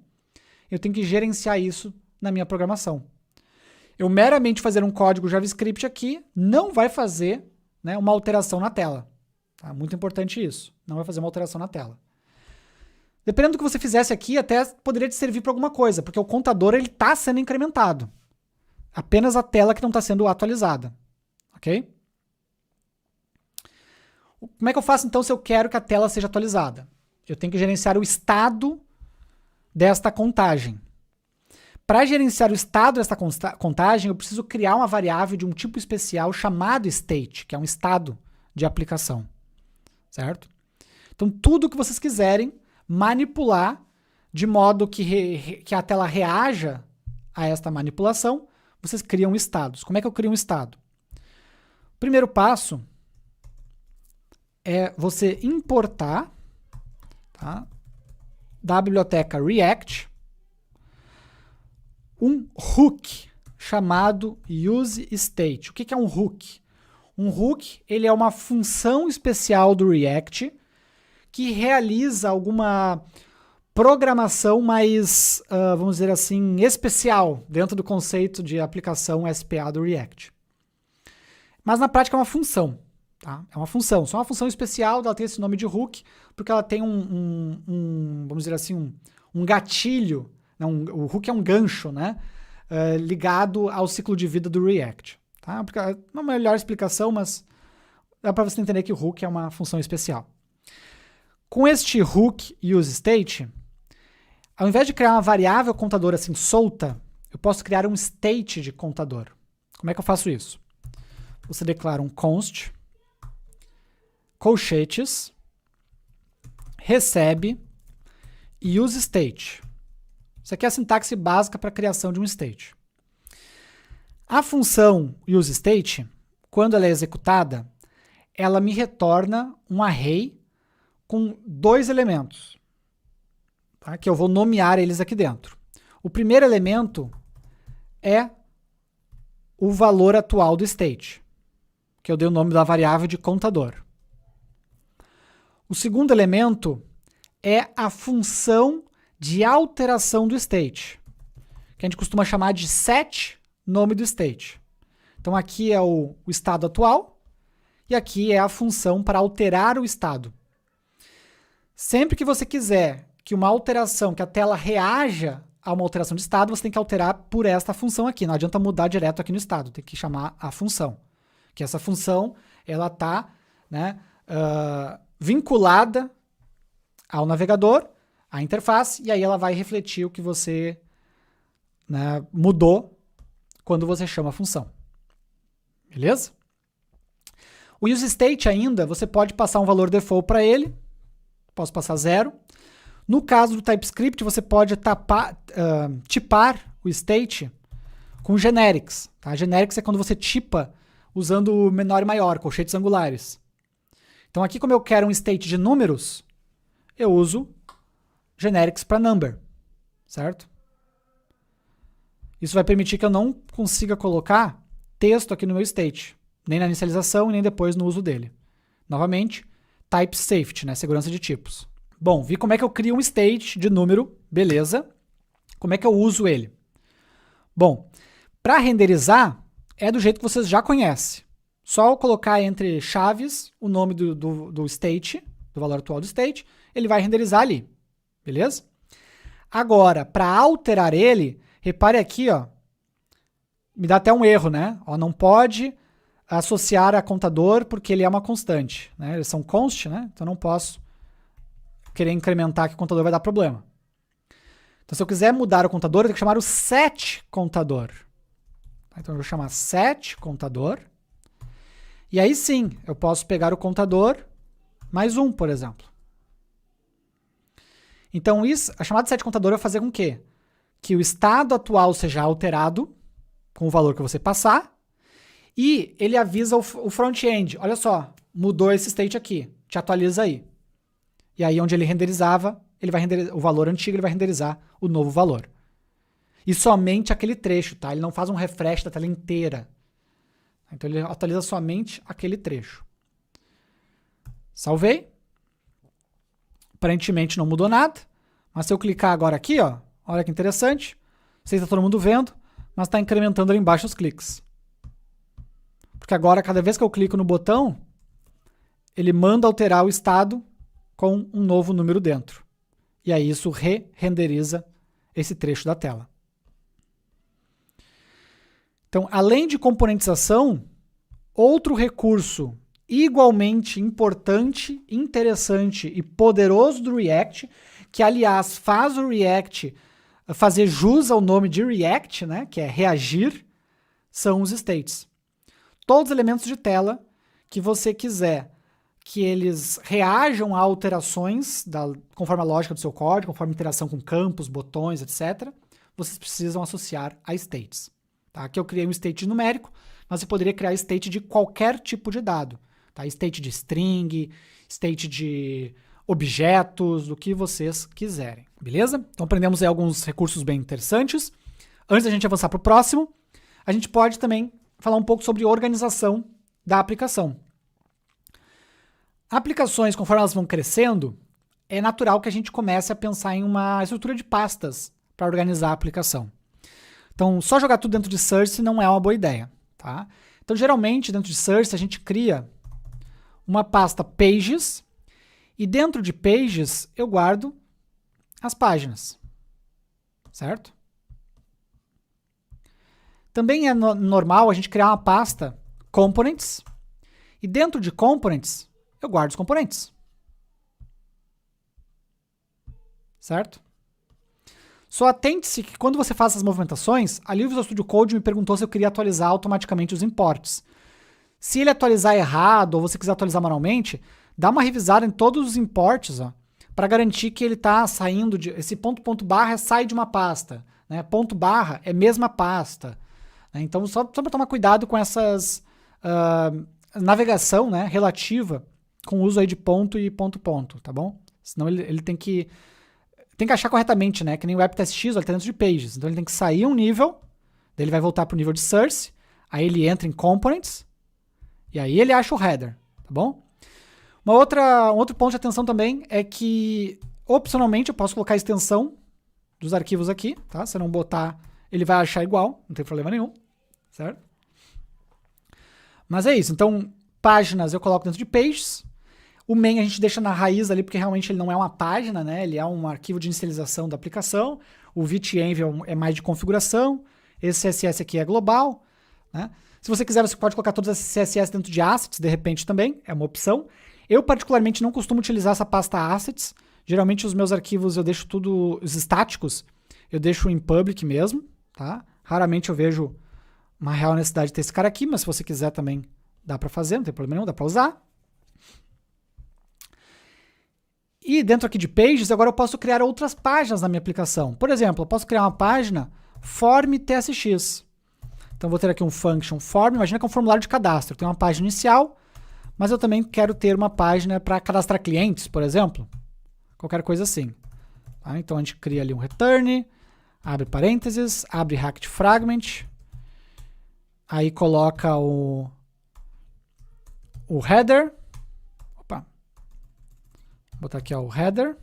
eu tenho que gerenciar isso na minha programação. Eu meramente fazer um código JavaScript aqui não vai fazer, né, uma alteração na tela. Tá? Muito importante isso. Não vai fazer uma alteração na tela. Dependendo do que você fizesse aqui, até poderia te servir para alguma coisa, porque o contador está sendo incrementado. Apenas a tela que não está sendo atualizada. Ok? Como é que eu faço, então, se eu quero que a tela seja atualizada? Eu tenho que gerenciar o estado desta contagem. Para gerenciar o estado desta contagem, eu preciso criar uma variável de um tipo especial chamado state, que é um estado de aplicação. Certo? Então, tudo que vocês quiserem manipular de modo que a tela reaja a esta manipulação, vocês criam estados. Como é que eu crio um estado? O primeiro passo é você importar, tá, da biblioteca React um hook chamado useState. O que é um hook? Um hook ele é uma função especial do React que realiza alguma programação mais, vamos dizer assim, especial dentro do conceito de aplicação SPA do React. Mas na prática é uma função. Tá? É uma função, só uma função especial, ela tem esse nome de hook, porque ela tem vamos dizer assim, um gatilho, não, o hook é um gancho, né? Ligado ao ciclo de vida do React. Tá? Porque é uma melhor explicação, mas dá para você entender que o hook é uma função especial. Com este hook useState, ao invés de criar uma variável contador assim solta, eu posso criar um state de contador. Como é que eu faço isso? Você declara um const colchetes recebe useState. Isso aqui é a sintaxe básica para a criação de um state. A função useState, quando ela é executada, ela me retorna um array com 2 elementos, tá? Que eu vou nomear eles aqui dentro. O primeiro elemento é o valor atual do state, que eu dei o nome da variável de contador. O segundo elemento é a função de alteração do state, que a gente costuma chamar de set nome do state. Então aqui é o estado atual e aqui é a função para alterar o estado. Sempre que você quiser que uma alteração, que a tela reaja a uma alteração de estado, você tem que alterar por esta função aqui. Não adianta mudar direto aqui no estado, tem que chamar a função. Que essa função, ela está, né, vinculada ao navegador, à interface, e aí ela vai refletir o que você, né, mudou quando você chama a função. Beleza? O useState ainda, você pode passar um valor default para ele. Posso passar 0. No caso do TypeScript, você pode tipar o state com generics. Tá? Generics é quando você tipa usando o menor e maior, colchetes angulares. Então aqui, como eu quero um state de números, eu uso generics para number, certo? Isso vai permitir que eu não consiga colocar texto aqui no meu state, nem na inicialização e nem depois no uso dele. Novamente, type safety, né? Segurança de tipos. Bom, vi como é que eu crio um state de número, beleza. Como é que eu uso ele? Bom, para renderizar, é do jeito que vocês já conhecem. Só eu colocar entre chaves o nome do state, do valor atual do state, ele vai renderizar ali, beleza? Agora, para alterar ele, repare aqui, ó, me dá até um erro, né? Ó, não pode associar a contador porque ele é uma constante, né? Eles são const, né? Então não posso querer incrementar que o contador vai dar problema. Então se eu quiser mudar o contador, eu tenho que chamar o setContador. Então eu vou chamar setContador. E aí sim, eu posso pegar o contador mais 1, por exemplo. Então isso, a chamada setContador vai fazer com que o estado atual seja alterado com o valor que você passar e ele avisa o front-end. Olha só, mudou esse state aqui, te atualiza aí. E aí onde ele renderizava, ele vai renderizar o valor antigo, ele vai renderizar o novo valor. E somente aquele trecho, tá? Ele não faz um refresh da tela inteira. Então ele atualiza somente aquele trecho. Salvei. Aparentemente não mudou nada. Mas se eu clicar agora aqui, ó, olha que interessante. Não sei se está todo mundo vendo, mas está incrementando ali embaixo os cliques. Porque agora, cada vez que eu clico no botão, ele manda alterar o estado com um novo número dentro. E aí isso re-renderiza esse trecho da tela. Então, além de componentização, outro recurso igualmente importante, interessante e poderoso do React, que aliás faz o React fazer jus ao nome de React, né, que é reagir, são os states. Todos os elementos de tela que você quiser que eles reajam a alterações conforme a lógica do seu código, conforme a interação com campos, botões, etc., vocês precisam associar a states. Tá? Aqui eu criei um state numérico, mas você poderia criar state de qualquer tipo de dado. Tá? State de string, state de objetos, do que vocês quiserem. Beleza? Então aprendemos aí alguns recursos bem interessantes. Antes da gente avançar para o próximo, a gente pode também falar um pouco sobre organização da aplicação. Aplicações, conforme elas vão crescendo, é natural que a gente comece a pensar em uma estrutura de pastas para organizar a aplicação. Então, só jogar tudo dentro de Source não é uma boa ideia. Tá? Então, geralmente, dentro de Source, a gente cria uma pasta Pages, e dentro de Pages eu guardo as páginas. Certo? Também é normal a gente criar uma pasta Components, e dentro de Components eu guardo os componentes. Certo? Só atente-se que quando você faz essas movimentações, ali o Visual Studio Code me perguntou se eu queria atualizar automaticamente os imports. Se ele atualizar errado ou você quiser atualizar manualmente, dá uma revisada em todos os imports, para garantir que ele está saindo de... Esse ponto barra sai de uma pasta. Né? Ponto barra é mesma pasta. Né? Então, só para tomar cuidado com essas navegação, né, relativa com o uso aí de ponto e ponto, tá bom? Senão ele tem que achar corretamente, né? Que nem o WebTestX, ele tá dentro de Pages. Então ele tem que sair um nível, daí ele vai voltar para o nível de Source, aí ele entra em Components, e aí ele acha o header, tá bom? Um outro ponto de atenção também é que, opcionalmente, eu posso colocar a extensão dos arquivos aqui, tá? Se não botar, ele vai achar igual, não tem problema nenhum, certo? Mas é isso, então páginas eu coloco dentro de pages, o main a gente deixa na raiz ali, porque realmente ele não é uma página, né? Ele é um arquivo de inicialização da aplicação, o VitEnv é mais de configuração, esse CSS aqui é global, né? Se você quiser, você pode colocar todos esses CSS dentro de assets, de repente também, é uma opção. Eu particularmente não costumo utilizar essa pasta assets, geralmente os meus arquivos eu deixo tudo, os estáticos, eu deixo em public mesmo, tá? Raramente eu vejo uma real necessidade de ter esse cara aqui, mas se você quiser também dá para fazer, não tem problema nenhum, dá para usar. E dentro aqui de pages, agora eu posso criar outras páginas na minha aplicação. Por exemplo, eu posso criar uma página form TSX. Então vou ter aqui um function form, imagina que é um formulário de cadastro. Eu tenho uma página inicial, mas eu também quero ter uma página para cadastrar clientes, por exemplo. Qualquer coisa assim. Tá? Então a gente cria ali um return, abre parênteses, abre React Fragment, aí coloca o header. Opa. Vou botar aqui ó, o header.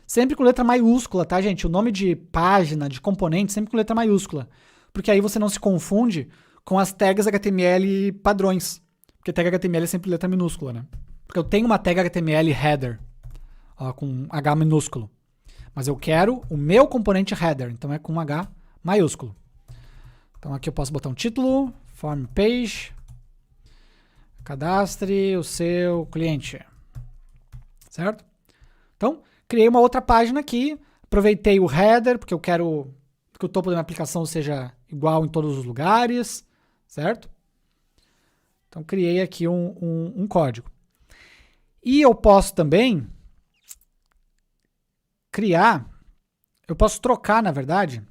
Sempre com letra maiúscula, tá, gente? O nome de página, de componente, sempre com letra maiúscula. Porque aí você não se confunde com as tags HTML padrões. Porque tag HTML é sempre letra minúscula, né? Porque eu tenho uma tag HTML header, ó, com H minúsculo. Mas eu quero o meu componente header, então é com H maiúsculo. Então aqui eu posso botar um título, form page, cadastre o seu cliente. Certo? Então, criei uma outra página aqui, aproveitei o header, porque eu quero que o topo da minha aplicação seja igual em todos os lugares, certo? Então, criei aqui um código. E eu posso também criar, eu posso trocar, na verdade,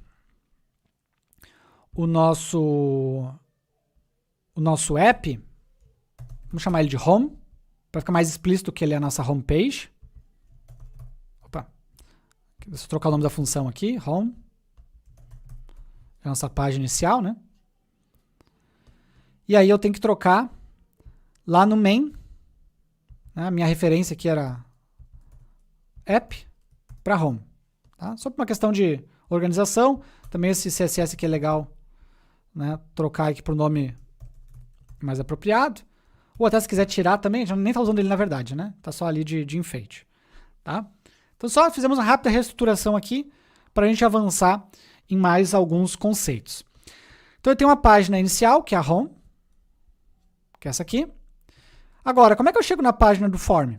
o nosso app, vamos chamar ele de home, para ficar mais explícito que ele é a nossa homepage. Opa, deixa eu trocar o nome da função aqui, home, é a nossa página inicial, né? E aí eu tenho que trocar lá no main, né? A minha referência aqui era app para home, tá? Só por uma questão de organização, também esse CSS aqui é legal, né? Trocar aqui para o nome mais apropriado, ou até se quiser tirar também, já nem está usando ele na verdade, né? Tá só ali de enfeite, tá? Então só fizemos uma rápida reestruturação aqui para a gente avançar em mais alguns conceitos. Então eu tenho uma página inicial, que é a home, que é essa aqui. Agora, como é que eu chego na página do form?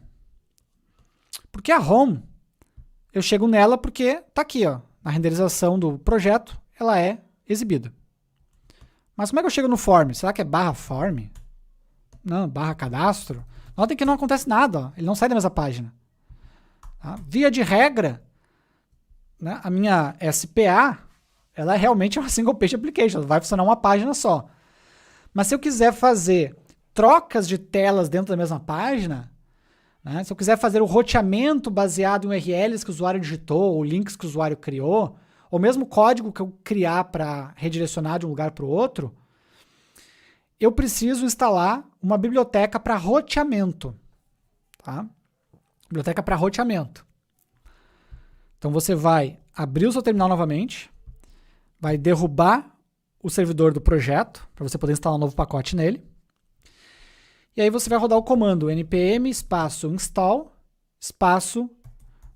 Porque a home, eu chego nela porque tá aqui, ó, na renderização do projeto, ela é exibida. Mas como é que eu chego no form? Será que é barra form? Não, barra cadastro. Notem que não acontece nada, ó, ele não sai da mesma página. Tá? Via de regra, né, a minha SPA, ela é realmente uma single page application, vai funcionar uma página só. Mas se eu quiser fazer trocas de telas dentro da mesma página, né, se eu quiser fazer o roteamento baseado em URLs que o usuário digitou, ou links que o usuário criou, ou mesmo código que eu criar para redirecionar de um lugar para o outro, eu preciso instalar uma biblioteca para roteamento. Tá? Biblioteca para roteamento. Então você vai abrir o seu terminal novamente, vai derrubar o servidor do projeto, para você poder instalar um novo pacote nele. E aí você vai rodar o comando npm espaço install espaço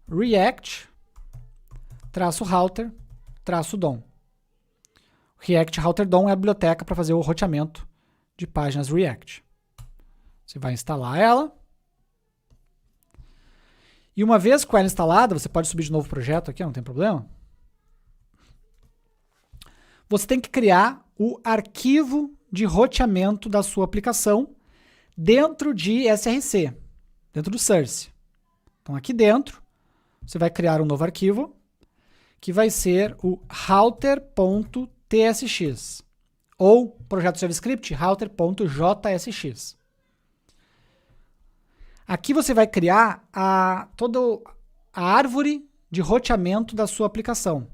react _router -dom. React router DOM é a biblioteca para fazer o roteamento de páginas React. Você vai instalar ela. E uma vez com ela instalada, você pode subir de novo o projeto aqui, não tem problema. Você tem que criar o arquivo de roteamento da sua aplicação dentro de SRC, dentro do source. Então aqui dentro, você vai criar um novo arquivo, que vai ser o router.tsx, ou projeto JavaScript, router.jsx. Aqui você vai criar toda a árvore de roteamento da sua aplicação.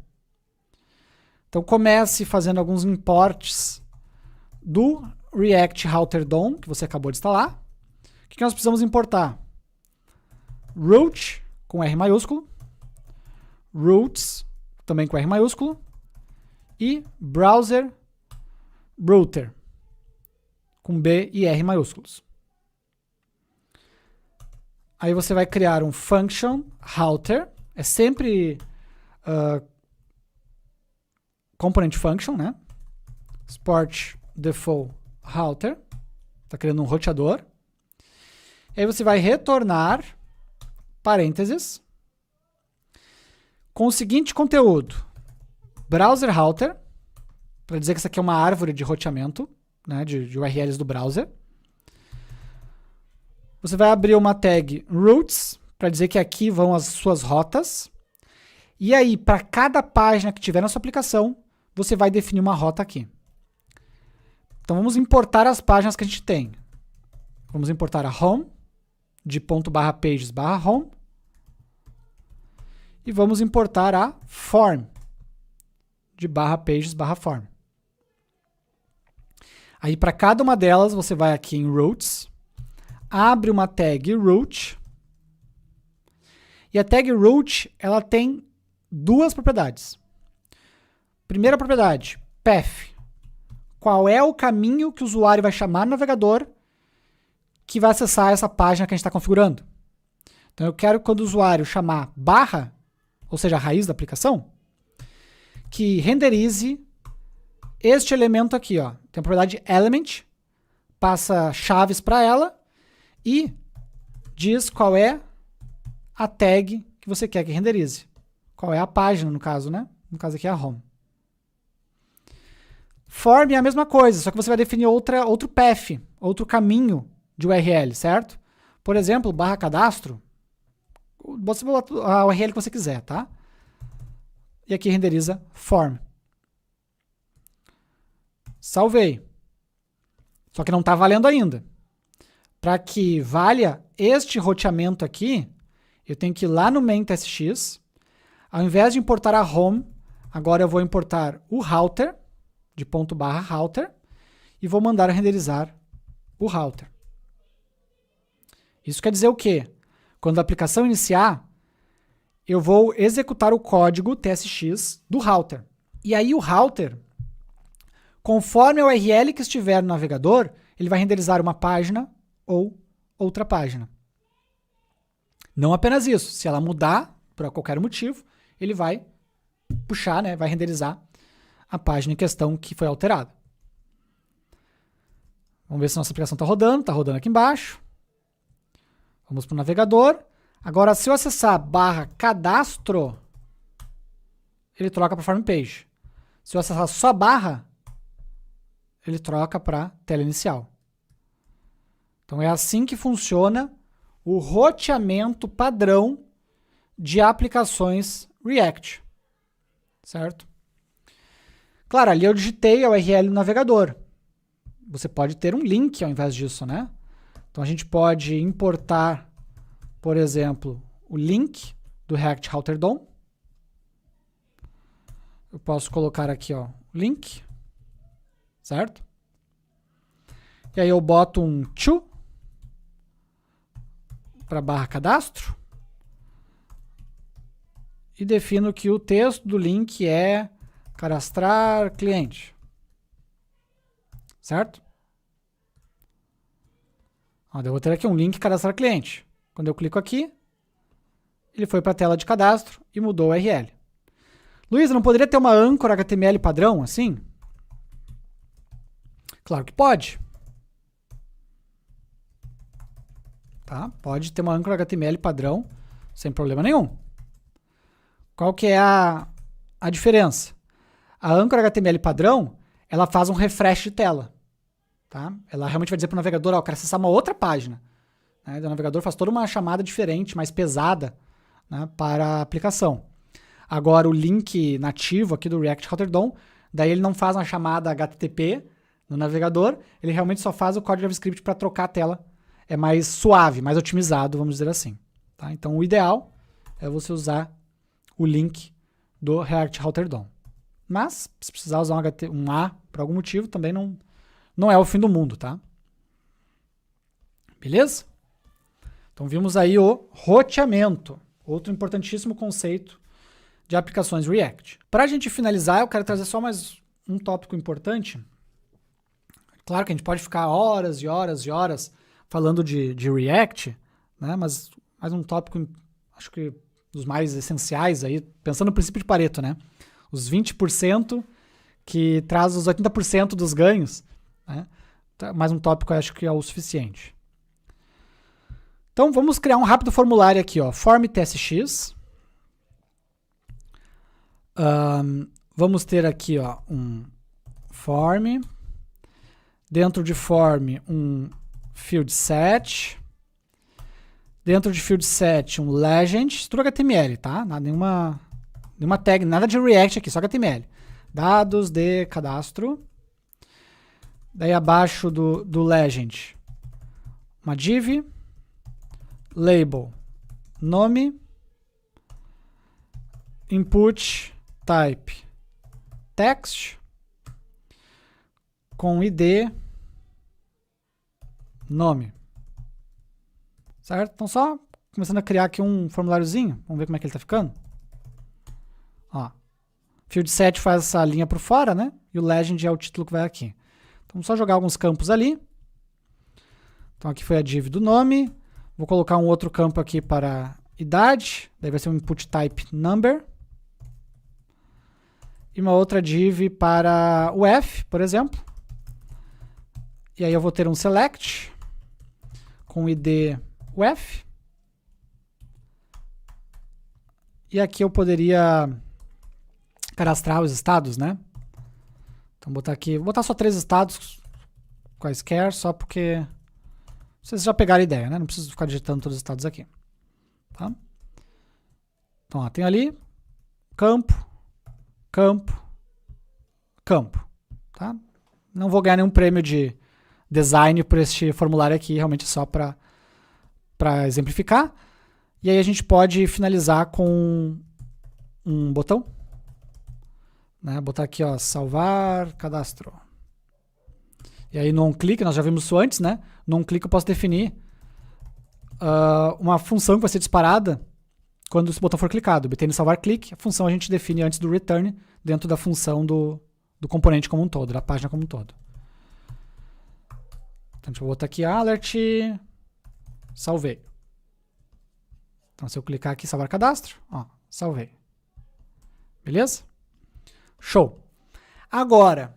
Então comece fazendo alguns imports do React Router DOM, que você acabou de instalar. O que nós precisamos importar? Root, com R maiúsculo, roots, também com R maiúsculo, e browser router, com B e R maiúsculos. Aí você vai criar um function router, é sempre component function, né? Sport default router, está criando um roteador. E aí você vai retornar parênteses com o seguinte conteúdo: browser router, para dizer que isso aqui é uma árvore de roteamento, né, de URLs do browser. Você vai abrir uma tag routes, para dizer que aqui vão as suas rotas. E aí, para cada página que tiver na sua aplicação, você vai definir uma rota aqui. Então vamos importar as páginas que a gente tem. Vamos importar a home, de ./pages/home. E vamos importar a form, de /pages/form. Aí para cada uma delas, você vai aqui em routes, abre uma tag root. E a tag root, ela tem duas propriedades. Primeira propriedade, path. Qual é o caminho que o usuário vai chamar no navegador que vai acessar essa página que a gente está configurando? Então eu quero que quando o usuário chamar barra, ou seja, a raiz da aplicação, que renderize este elemento aqui, ó. Tem a propriedade element, passa chaves para ela e diz qual é a tag que você quer que renderize. Qual é a página, no caso, né? No caso aqui é a home. Form é a mesma coisa, só que você vai definir outro path, outro caminho de URL, certo? Por exemplo, /cadastro, você bota a URL que você quiser, tá? E aqui renderiza form. Salvei. Só que não está valendo ainda. Para que valha este roteamento aqui, eu tenho que ir lá no main.tsx. Ao invés de importar a home, agora eu vou importar o router, de ./router, e vou mandar renderizar o router. Isso quer dizer o quê? Quando a aplicação iniciar, eu vou executar o código TSX do router. E aí o router, conforme a URL que estiver no navegador, ele vai renderizar uma página ou outra página. Não apenas isso, se ela mudar por qualquer motivo, ele vai puxar, né, vai renderizar a página em questão que foi alterada. Vamos ver se nossa aplicação está rodando aqui embaixo. Vamos para o navegador. Agora, se eu acessar /cadastro, ele troca para form page. Se eu acessar só barra, ele troca para tela inicial. Então, é assim que funciona o roteamento padrão de aplicações React. Certo? Claro, ali eu digitei a URL no navegador. Você pode ter um link ao invés disso, né? Então a gente pode importar, por exemplo, o link do React Router DOM. Eu posso colocar aqui, ó, link, certo? E aí eu boto um to para /cadastro e defino que o texto do link é cadastrar cliente, certo? Eu vou ter aqui um link cadastrar cliente. Quando eu clico aqui, ele foi para a tela de cadastro e mudou a URL. Luiz, não poderia ter uma âncora HTML padrão assim? Claro que pode. Tá? Pode ter uma âncora HTML padrão sem problema nenhum. Qual que é a diferença? A âncora HTML padrão, ela faz um refresh de tela. Tá? Ela realmente vai dizer para o navegador, ó, eu quero acessar uma outra página. Né? O navegador faz toda uma chamada diferente, mais pesada, né, para a aplicação. Agora, o link nativo aqui do React Router DOM, daí ele não faz uma chamada HTTP no navegador, ele realmente só faz o código JavaScript para trocar a tela. É mais suave, mais otimizado, vamos dizer assim. Tá? Então, o ideal é você usar o link do React Router DOM. Mas, se precisar usar um A por algum motivo, também não é o fim do mundo, tá? Beleza? Então, vimos aí o roteamento, outro importantíssimo conceito de aplicações React. Para a gente finalizar, eu quero trazer só mais um tópico importante. Claro que a gente pode ficar horas e horas e horas falando de React, né? Mas mais um tópico, acho que dos mais essenciais aí, pensando no princípio de Pareto, né? Os 20% que traz os 80% dos ganhos, né? Mais um tópico eu acho que é o suficiente. Então vamos criar um rápido formulário aqui, ó, form tsx. Vamos ter aqui, ó, um form, dentro de form um field set, dentro de field set um legend, tudo HTML, tá? Nenhuma tag, nada de React aqui, só HTML. Dados de cadastro. Daí abaixo do legend, uma div, label, nome, input type text, com id, nome. Certo? Então só começando a criar aqui um formuláriozinho. Vamos ver como é que ele está ficando. Ó, field set faz essa linha por fora, né? E o legend é o título que vai aqui. Então vamos só jogar alguns campos ali. Então aqui foi a div do nome. Vou colocar um outro campo aqui para idade. Daí vai ser um input type number. E uma outra div para o F, por exemplo. E aí eu vou ter um select com id F. E aqui eu poderia cadastrar os estados, né? Então botar aqui, vou botar só 3 estados quaisquer, só porque vocês já pegaram a ideia, né? Não preciso ficar digitando todos os estados aqui. Tá? Então, ó, tem ali campo, campo, campo. Tá? Não vou ganhar nenhum prêmio de design por este formulário aqui, realmente só para exemplificar. E aí a gente pode finalizar com um botão. Né? Botar aqui, ó, salvar cadastro. E aí no onClick, nós já vimos isso antes, né? No onClick eu posso definir uma função que vai ser disparada quando esse botão for clicado. Obtendo salvar clique, a função a gente define antes do return dentro da função do componente como um todo, da página como um todo. Então deixa eu botar aqui alert, salvei. Então se eu clicar aqui salvar cadastro, ó, salvei. Beleza? Show. Agora,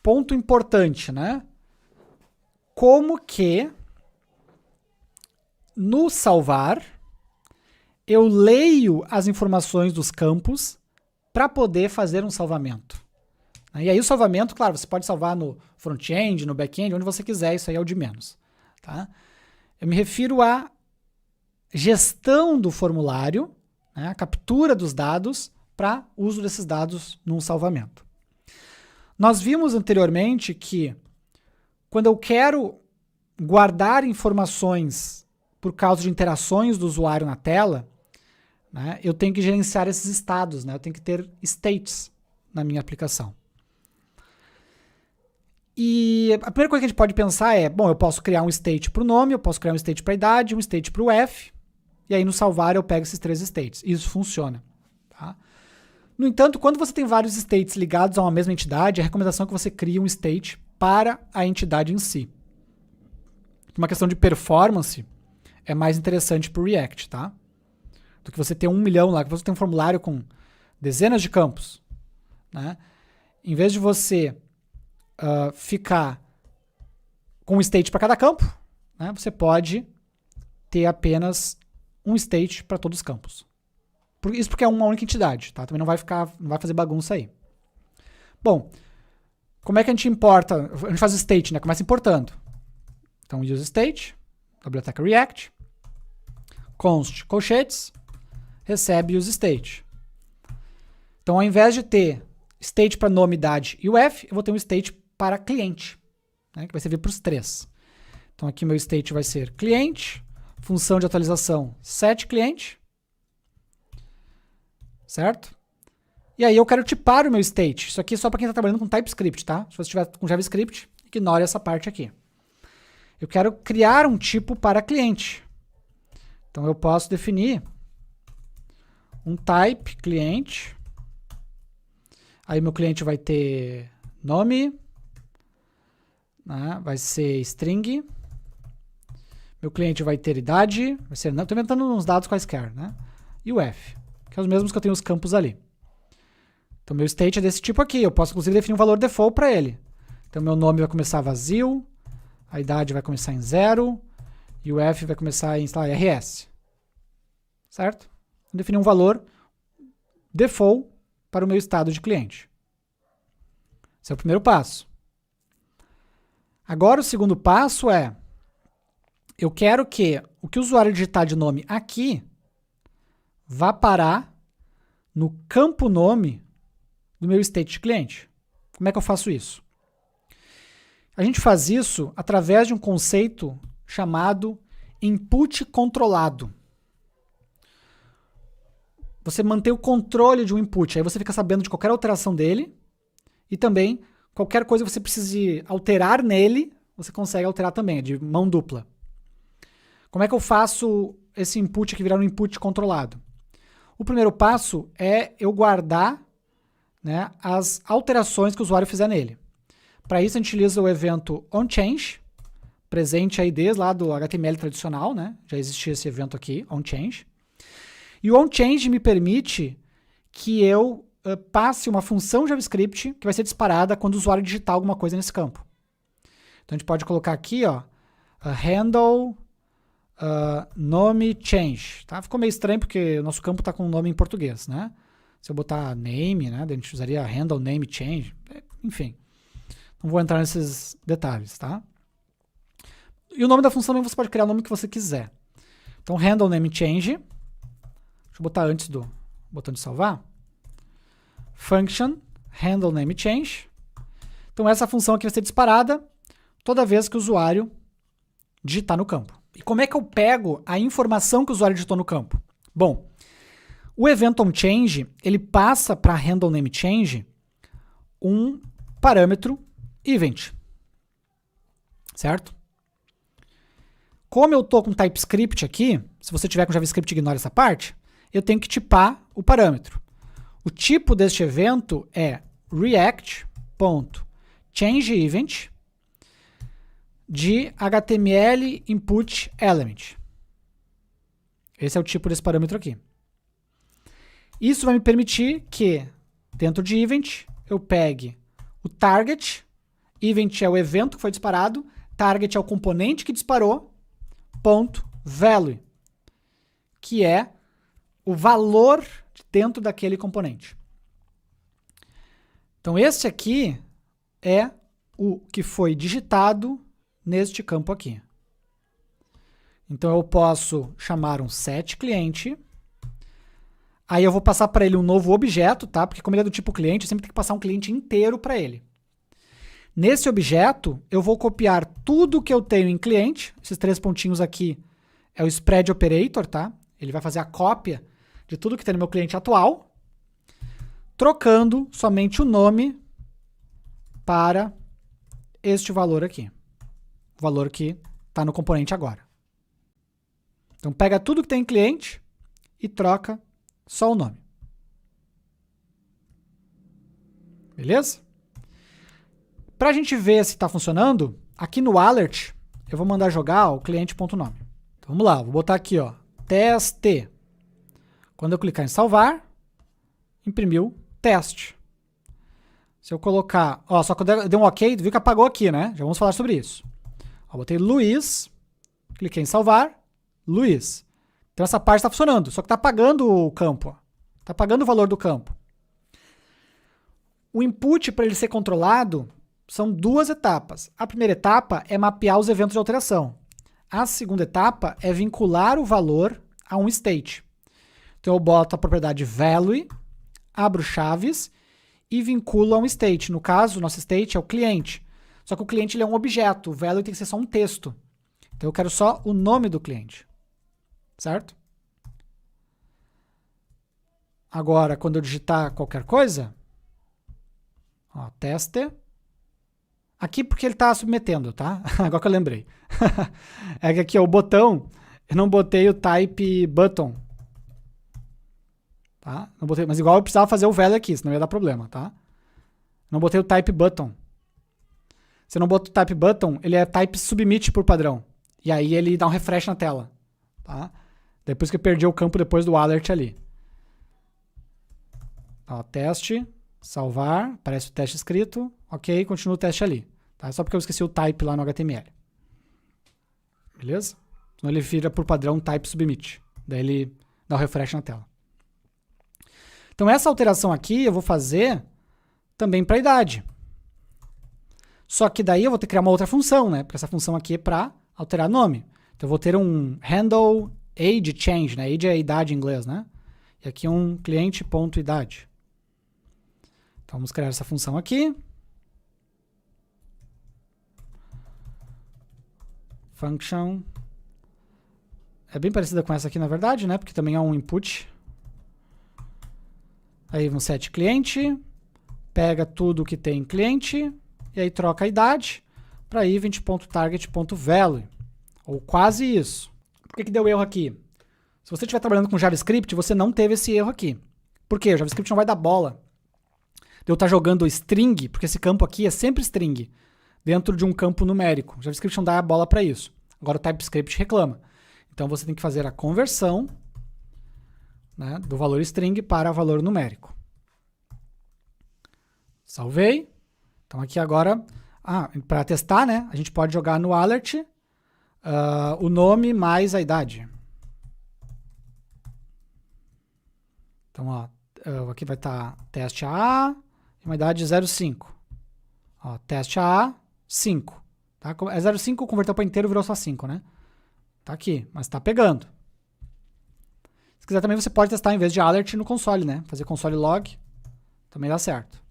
ponto importante, né? Como que no salvar eu leio as informações dos campos para poder fazer um salvamento. E aí o salvamento, claro, você pode salvar no front-end, no back-end, onde você quiser, isso aí é o de menos. Tá? Eu me refiro à gestão do formulário, né, a captura dos dados para uso desses dados num salvamento. Nós vimos anteriormente que quando eu quero guardar informações por causa de interações do usuário na tela, né, eu tenho que gerenciar esses estados, né, eu tenho que ter states na minha aplicação. E a primeira coisa que a gente pode pensar é, bom, eu posso criar um state para o nome, eu posso criar um state para a idade, um state para o F, e aí no salvar eu pego esses 3 states. Isso funciona. Tá? No entanto, quando você tem vários states ligados a uma mesma entidade, a recomendação é que você crie um state para a entidade em si. Uma questão de performance é mais interessante para o React, tá? Do que você ter 1 milhão lá, que você tem um formulário com dezenas de campos. Né? Em vez de você ficar com um state para cada campo, né, você pode ter apenas um state para todos os campos. Isso porque é uma única entidade, tá? Também não vai fazer bagunça aí. Bom, como é que a gente importa? A gente faz o state, né? Começa importando. Então, use state, biblioteca React, const colchetes, recebe use state. Então, ao invés de ter state para nome, idade e o F, eu vou ter um state para cliente, né? Que vai servir para os 3. Então, aqui meu state vai ser cliente, função de atualização set cliente, certo? E aí eu quero tipar o meu state. Isso aqui é só para quem está trabalhando com TypeScript, tá? Se você estiver com JavaScript, ignore essa parte aqui. Eu quero criar um tipo para cliente. Então eu posso definir um type cliente. Aí meu cliente vai ter nome, né? Vai ser string. Meu cliente vai ter idade, vai ser, não, estou inventando uns dados quaisquer, né? E o F, que é os mesmos que eu tenho os campos ali. Então meu state é desse tipo aqui, eu posso inclusive definir um valor default para ele. Então meu nome vai começar vazio, a idade vai começar em 0 e o F vai começar em, sei lá, RS. Certo? Vou definir um valor default para o meu estado de cliente. Esse é o primeiro passo. Agora o segundo passo é, eu quero que o que o usuário digitar de nome aqui vá parar no campo nome do meu state de cliente. Como é que eu faço isso? A gente faz isso através de um conceito chamado input controlado. Você mantém o controle de um input, aí você fica sabendo de qualquer alteração dele e também qualquer coisa que você precise alterar nele, você consegue alterar também, é de mão dupla. Como é que eu faço esse input aqui virar um input controlado? O primeiro passo é eu guardar, né, as alterações que o usuário fizer nele. Para isso a gente utiliza o evento onChange, presente aí desde lá do HTML tradicional, né? Já existia esse evento aqui, onChange. E o onChange me permite que eu passe uma função JavaScript que vai ser disparada quando o usuário digitar alguma coisa nesse campo. Então a gente pode colocar aqui, ó, handle nome change, tá? Ficou meio estranho porque o nosso campo está com o nome em português, né? Se eu botar name, né, a gente usaria handle name change, enfim. Não vou entrar nesses detalhes, tá? E o nome da função também você pode criar o nome que você quiser. Então handle name change, deixa eu botar antes do botão de salvar. Function handle name change. Então essa função aqui vai ser disparada toda vez que o usuário digitar no campo. E como é que eu pego a informação que o usuário digitou no campo? Bom, o evento onChange, ele passa para handle name change um parâmetro event. Certo? Como eu estou com TypeScript aqui, se você tiver com JavaScript, ignora essa parte, eu tenho que tipar o parâmetro. O tipo deste evento é react.changeEvent de HTML input element. Esse é o tipo desse parâmetro aqui. Isso vai me permitir que, dentro de event, eu pegue o target. Event é o evento que foi disparado. Target é o componente que disparou. Ponto value, que é o valor dentro daquele componente. Então, esse aqui é o que foi digitado neste campo aqui. Então eu posso chamar um setCliente, aí eu vou passar para ele um novo objeto, tá? Porque como ele é do tipo cliente, eu sempre tenho que passar um cliente inteiro para ele. Nesse objeto, eu vou copiar tudo que eu tenho em cliente, esses 3 pontinhos aqui é o spread operator, tá? Ele vai fazer a cópia de tudo que tem no meu cliente atual, trocando somente o nome para este valor aqui. O valor que está no componente agora. Então pega tudo que tem em cliente e troca só o nome. Beleza? Para a gente ver se está funcionando, aqui no alert eu vou mandar jogar o cliente.nome. Então vamos lá, vou botar aqui, ó, teste. Quando eu clicar em salvar, imprimiu teste. Se eu colocar, ó, só que eu dei um ok, viu que apagou aqui, né? Já vamos falar sobre isso. Ó, botei Luiz, cliquei em salvar, Luiz. Então essa parte está funcionando, só que está apagando o campo. Está apagando o valor do campo. O input para ele ser controlado são 2 etapas. A primeira etapa é mapear os eventos de alteração. A segunda etapa é vincular o valor a um state. Então eu boto a propriedade value, abro chaves e vinculo a um state. No caso, o nosso state é o cliente. Só que o cliente ele é um objeto, o value tem que ser só um texto. Então eu quero só o nome do cliente. Certo? Agora, quando eu digitar qualquer coisa, ó, teste. Aqui porque ele está submetendo, tá? Agora que eu lembrei. É que aqui, ó, o botão, eu não botei o type button. Tá? Não botei, mas igual eu precisava fazer o value aqui, senão ia dar problema, tá? Não botei o type button. Se eu não boto o type button, ele é type submit por padrão. E aí ele dá um refresh na tela. Tá? Depois que eu perdi o campo depois do alert ali. Ó, teste, salvar, aparece o teste escrito. Ok, continua o teste ali. Tá? Só porque eu esqueci o type lá no HTML. Beleza? Senão ele vira por padrão type submit. Daí ele dá o refresh na tela. Então essa alteração aqui eu vou fazer também para a idade. Só que daí eu vou ter que criar uma outra função, né? Porque essa função aqui é para alterar nome. Então eu vou ter um handle age change, né? Age é a idade em inglês, né? E aqui um cliente.idade. Então vamos criar essa função aqui. Function. É bem parecida com essa aqui, na verdade, né? Porque também é um input. Aí vamos set cliente. Pega tudo que tem cliente. E aí troca a idade para event.target.value. Ou quase isso. Por que deu erro aqui? Se você estiver trabalhando com JavaScript, você não teve esse erro aqui. Por quê? O JavaScript não vai dar bola de eu estar jogando string, porque esse campo aqui é sempre string, dentro de um campo numérico. O JavaScript não dá a bola para isso. Agora o TypeScript reclama. Então você tem que fazer a conversão, né, do valor string para valor numérico. Salvei. Então aqui agora, para testar, né, a gente pode jogar no alert o nome mais a idade. Então, ó, aqui vai estar teste AA e uma idade 0,5. Ó, teste AA, 5. Tá? É 0,5, converteu para inteiro, virou só 5, né? Tá aqui, mas tá pegando. Se quiser também você pode testar em vez de alert no console, né? Fazer console log, também dá certo.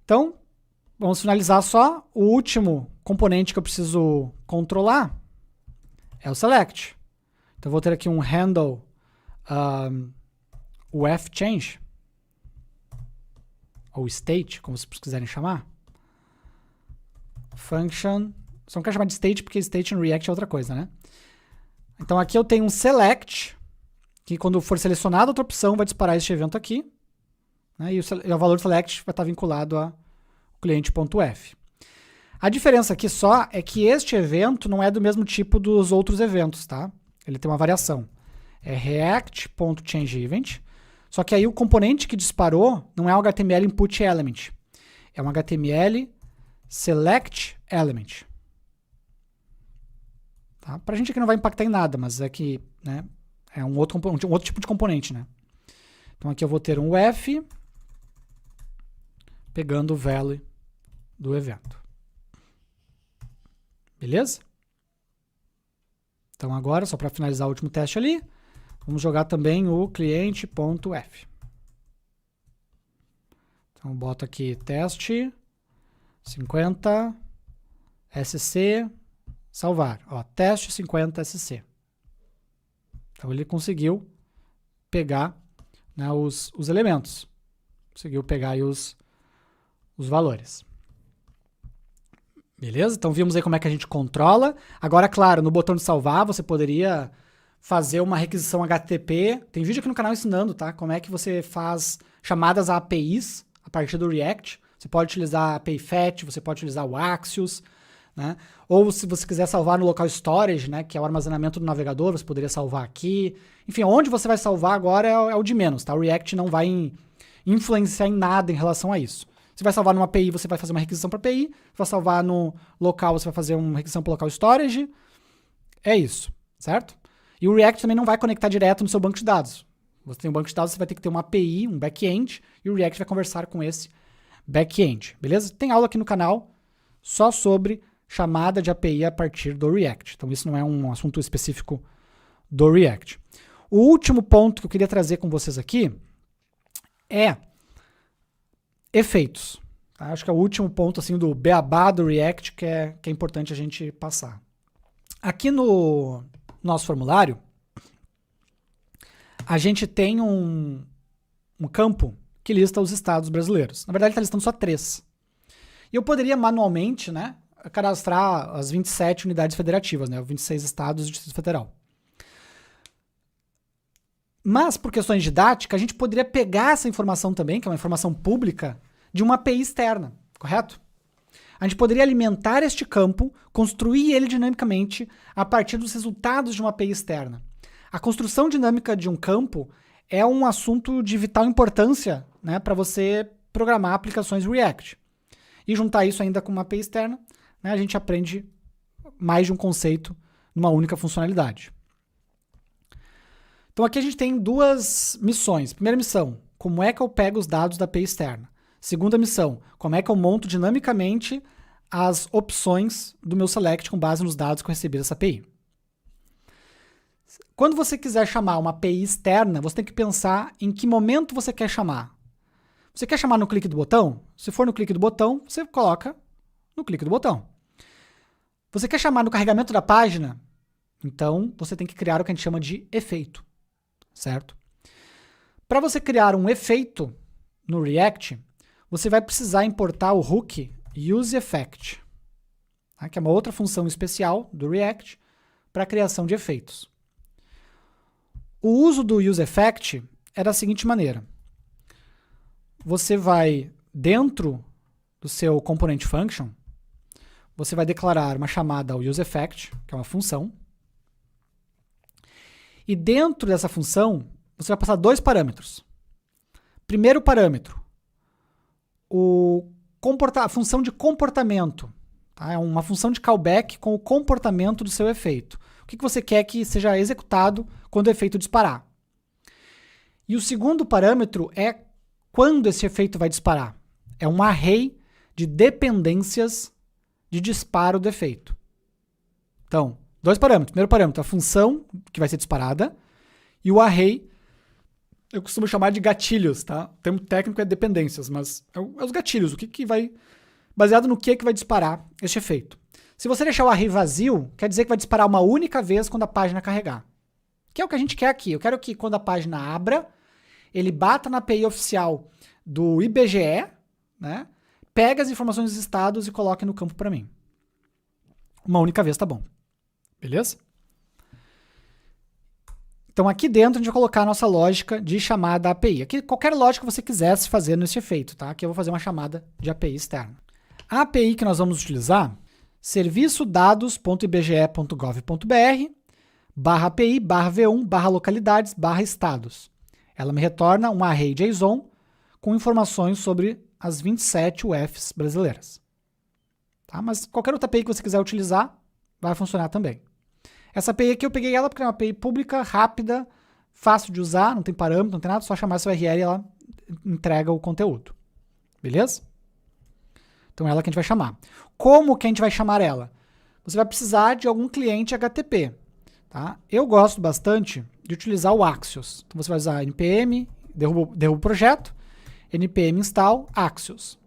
Então, vamos finalizar só. O último componente que eu preciso controlar é o select. Então, eu vou ter aqui um handle change, ou state, como vocês quiserem chamar. Function. Só não quero chamar de state, porque state no React é outra coisa, né? Então, aqui eu tenho um select, que quando for selecionada outra opção, vai disparar este evento aqui. Né? E o valor select vai estar vinculado a cliente.f. A diferença aqui só é que este evento não é do mesmo tipo dos outros eventos, tá? Ele tem uma variação. É react.changeEvent, só que aí o componente que disparou não é um HTML input element, é um HTML select element. Tá? Pra gente aqui não vai impactar em nada, mas é que, né, é um outro tipo de componente, né? Então aqui eu vou ter um F pegando o value do evento. Beleza? Então agora, só para finalizar o último teste ali, vamos jogar também o cliente.f. Então boto aqui teste 50 SC salvar. Ó, teste 50 SC. Então ele conseguiu pegar, né, os elementos. Conseguiu pegar aí os valores. Beleza? Então vimos aí como é que a gente controla. Agora, claro, no botão de salvar você poderia fazer uma requisição HTTP. Tem vídeo aqui no canal ensinando, tá? Como é que você faz chamadas a APIs a partir do React. Você pode utilizar a API Fetch, você pode utilizar o Axios, né? Ou se você quiser salvar no local storage, né, que é o armazenamento do navegador, você poderia salvar aqui. Enfim, onde você vai salvar agora é o de menos, tá? O React não vai influenciar em nada em relação a isso. Você vai salvar numa API, você vai fazer uma requisição para API. Você vai salvar no local, você vai fazer uma requisição para o local storage. É isso, certo? E o React também não vai conectar direto no seu banco de dados. Você tem um banco de dados, você vai ter que ter uma API, um back-end, e o React vai conversar com esse back-end, beleza? Tem aula aqui no canal só sobre chamada de API a partir do React. Então isso não é um assunto específico do React. O último ponto que eu queria trazer com vocês aqui é efeitos. Tá? Acho que é o último ponto assim, do beabá do React que é importante a gente passar. Aqui no nosso formulário, a gente tem um campo que lista os estados brasileiros. Na verdade, ele está listando só 3. E eu poderia manualmente, né, cadastrar as 27 unidades federativas, né, 26 estados e Distrito Federal. Mas, por questões didáticas, a gente poderia pegar essa informação também, que é uma informação pública, de uma API externa, correto? A gente poderia alimentar este campo, construir ele dinamicamente a partir dos resultados de uma API externa. A construção dinâmica de um campo é um assunto de vital importância, né, para você programar aplicações React. E juntar isso ainda com uma API externa, né, a gente aprende mais de um conceito numa única funcionalidade. Então aqui a gente tem duas missões. Primeira missão, como é que eu pego os dados da API externa? Segunda missão, como é que eu monto dinamicamente as opções do meu select com base nos dados que eu recebi dessa API. Quando você quiser chamar uma API externa, você tem que pensar em que momento você quer chamar. Você quer chamar no clique do botão? Se for no clique do botão, você coloca no clique do botão. Você quer chamar no carregamento da página? Então, você tem que criar o que a gente chama de efeito, certo? Para você criar um efeito no React, você vai precisar importar o hook useEffect, tá? Que é uma outra função especial do React para a criação de efeitos. O uso do useEffect é da seguinte maneira. Você vai, dentro do seu component function, você vai declarar uma chamada ao useEffect, que é uma função. E dentro dessa função, você vai passar dois parâmetros. Primeiro parâmetro, a função de comportamento. Tá? É uma função de callback com o comportamento do seu efeito. O que você quer que seja executado quando o efeito disparar. E o segundo parâmetro é quando esse efeito vai disparar. É um array de dependências de disparo do efeito. Então, dois parâmetros. Primeiro parâmetro, a função que vai ser disparada, e o array, eu costumo chamar de gatilhos, tá? O termo técnico é dependências, mas é os gatilhos, o que vai, baseado no que vai disparar este efeito. Se você deixar o array vazio, quer dizer que vai disparar uma única vez quando a página carregar. Que é o que a gente quer aqui. Eu quero que quando a página abra, ele bata na API oficial do IBGE, né? Pega as informações dos estados e coloque no campo para mim. Uma única vez tá bom. Beleza? Então aqui dentro a gente vai colocar a nossa lógica de chamada API. Aqui qualquer lógica que você quisesse fazer nesse efeito, tá? Aqui eu vou fazer uma chamada de API externa. A API que nós vamos utilizar, serviço-dados.ibge.gov.br/API/v1/localidades/estados. Ela me retorna um array JSON com informações sobre as 27 UFs brasileiras. Tá? Mas qualquer outra API que você quiser utilizar vai funcionar também. Essa API aqui eu peguei ela porque é uma API pública, rápida, fácil de usar, não tem parâmetro, não tem nada, só chamar essa URL e ela entrega o conteúdo. Beleza? Então é ela que a gente vai chamar. Como que a gente vai chamar ela? Você vai precisar de algum cliente HTTP. Tá? Eu gosto bastante de utilizar o Axios. Então você vai usar npm, derruba o projeto, npm install Axios.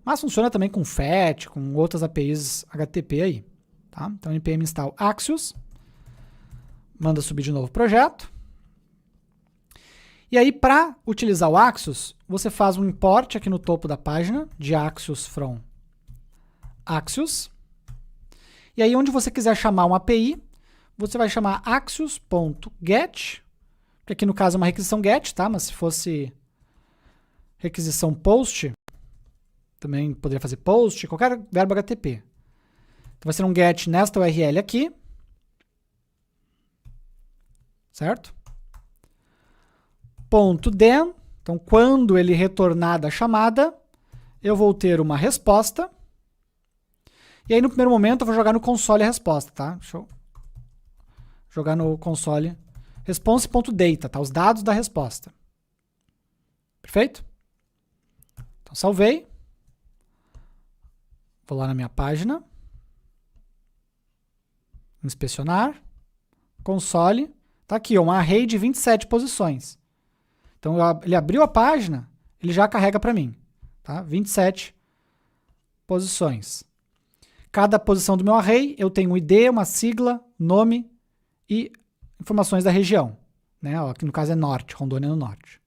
Mas funciona também com FET, com outras APIs HTTP aí. Tá? Então npm install Axios. Manda subir de novo o projeto. E aí, para utilizar o Axios, você faz um import aqui no topo da página de Axios from Axios. E aí, onde você quiser chamar uma API, você vai chamar axios.get, que aqui no caso é uma requisição get, tá? Mas se fosse requisição post, também poderia fazer post, qualquer verbo HTTP. Então vai ser um get nesta URL aqui. Certo? .then, então quando ele retornar da chamada, eu vou ter uma resposta. E aí no primeiro momento eu vou jogar no console a resposta, tá? Deixa eu jogar no console response.data, tá? Os dados da resposta. Perfeito? Então salvei. Vou lá na minha página. Inspecionar. Console. Tá aqui, um array de 27 posições. Então, ele abriu a página, ele já carrega para mim. Tá? 27 posições. Cada posição do meu array, eu tenho um ID, uma sigla, nome e informações da região. Né? Ó, aqui no caso é norte, Rondônia no norte.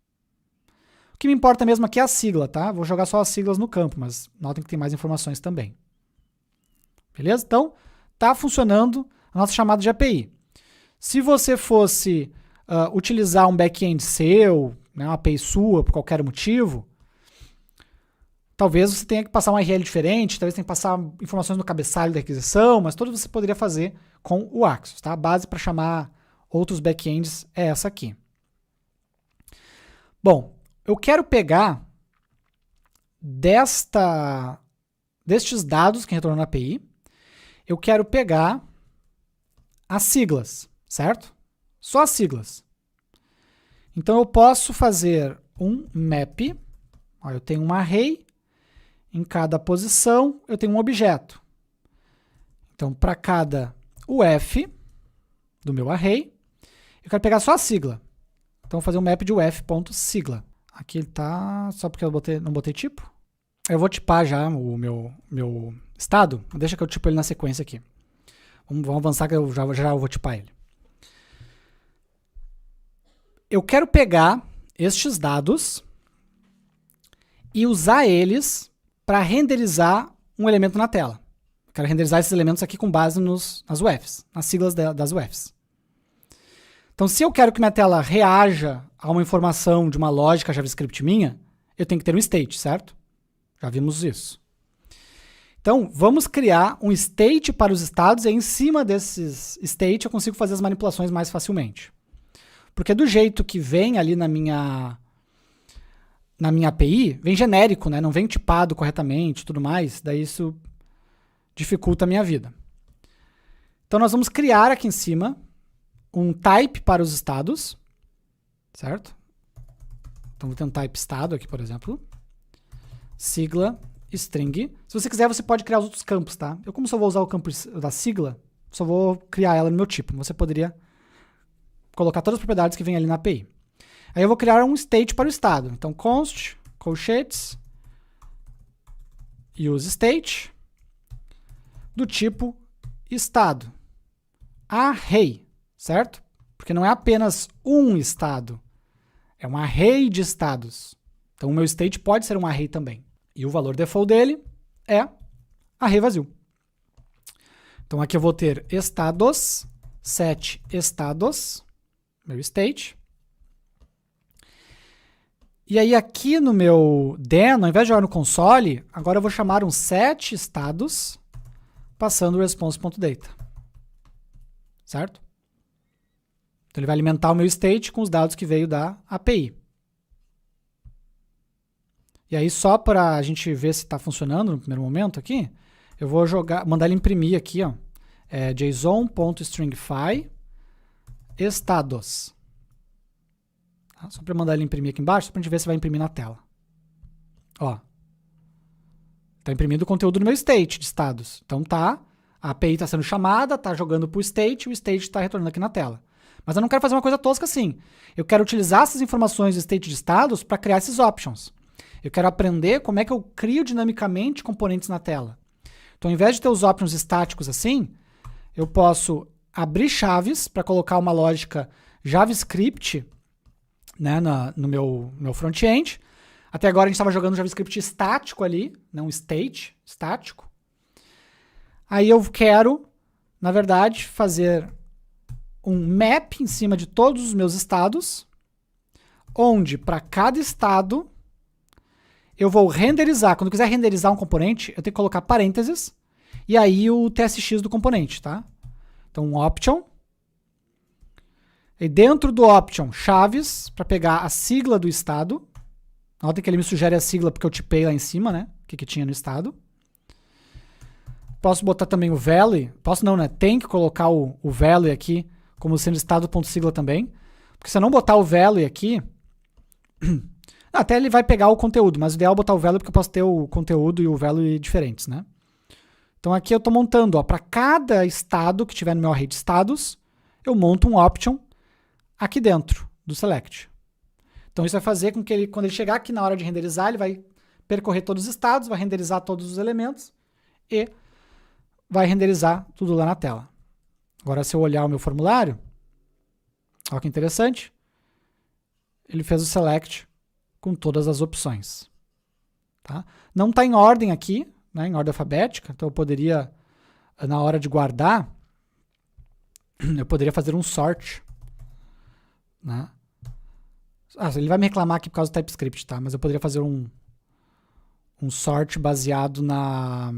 O que me importa mesmo aqui é a sigla, tá? Vou jogar só as siglas no campo, mas notem que tem mais informações também. Beleza? Então, tá funcionando a nossa chamada de API. Se você fosse utilizar um back-end seu, né, uma API sua, por qualquer motivo, talvez você tenha que passar um URL diferente, talvez tenha que passar informações no cabeçalho da requisição, mas tudo você poderia fazer com o Axios. Tá? A base para chamar outros back-ends é essa aqui. Bom, eu quero pegar destes dados que retornam na API, eu quero pegar as siglas, certo? Só as siglas. Então eu posso fazer um map, ó, eu tenho um array, em cada posição eu tenho um objeto. Então para cada UF do meu array, eu quero pegar só a sigla. Então eu vou fazer um map de uf.sigla. Aqui ele tá, só porque eu não botei tipo. Eu vou tipar já o meu estado, deixa que eu tipo ele na sequência aqui. Vamos avançar que eu já vou tipar ele. Eu quero pegar estes dados e usar eles para renderizar um elemento na tela. Eu quero renderizar esses elementos aqui com base nas UFs, nas siglas das UFs. Então, se eu quero que minha tela reaja a uma informação de uma lógica JavaScript minha, eu tenho que ter um state, certo? Já vimos isso. Então, vamos criar um state para os estados e em cima desses state eu consigo fazer as manipulações mais facilmente. Porque do jeito que vem ali na minha API, vem genérico, né? Não vem tipado corretamente e tudo mais, daí isso dificulta a minha vida. Então nós vamos criar aqui em cima um type para os estados, certo? Então vou ter um type estado aqui, por exemplo. Sigla, string. Se você quiser, você pode criar os outros campos, tá? Eu, como só vou usar o campo da sigla, só vou criar ela no meu tipo. Você poderia colocar todas as propriedades que vem ali na API. Aí eu vou criar um state para o estado. Então, const, colchetes, use state, do tipo estado. Array, certo? Porque não é apenas um estado. É um array de estados. Então, o meu state pode ser um array também. E o valor default dele é array vazio. Então, aqui eu vou ter estados, set estados, meu state. E aí aqui no meu den, ao invés de jogar no console, agora eu vou chamar um set estados passando o response.data. Certo? Então ele vai alimentar o meu state com os dados que veio da API. E aí só para a gente ver se está funcionando no primeiro momento aqui, eu vou mandar ele imprimir aqui, ó, json.stringify estados. Só para mandar ele imprimir aqui embaixo, para a gente ver se vai imprimir na tela. Ó. Está imprimindo o conteúdo no meu state de estados. Então tá, a API está sendo chamada, está jogando para o state está retornando aqui na tela. Mas eu não quero fazer uma coisa tosca assim. Eu quero utilizar essas informações do state de estados para criar esses options. Eu quero aprender como é que eu crio dinamicamente componentes na tela. Então, ao invés de ter os options estáticos assim, eu posso abrir chaves para colocar uma lógica JavaScript, né, no meu front-end. Até agora a gente estava jogando JavaScript estático ali, não state, estático. Aí eu quero, na verdade, fazer um map em cima de todos os meus estados, onde para cada estado eu vou renderizar. Quando eu quiser renderizar um componente, eu tenho que colocar parênteses e aí o TSX do componente, tá? Então, um option. E dentro do option, chaves, para pegar a sigla do estado. Notem que ele me sugere a sigla porque eu tipei lá em cima, né? O que tinha no estado. Posso botar também o value. Posso não, né? Tem que colocar o value aqui como sendo estado.sigla também. Porque se eu não botar o value aqui... até ele vai pegar o conteúdo, mas o ideal é botar o value porque eu posso ter o conteúdo e o value diferentes, né? Então aqui eu estou montando, para cada estado que tiver no meu array de estados, eu monto um option aqui dentro do select. Então isso vai fazer com que ele, quando ele chegar aqui na hora de renderizar, ele vai percorrer todos os estados, vai renderizar todos os elementos e vai renderizar tudo lá na tela. Agora se eu olhar o meu formulário, olha que interessante, ele fez o select com todas as opções. Tá? Não está em ordem aqui, né, em ordem alfabética, então eu poderia, na hora de guardar, eu poderia fazer um sort né? Ele vai me reclamar aqui por causa do TypeScript, tá? Mas eu poderia fazer um sort baseado na...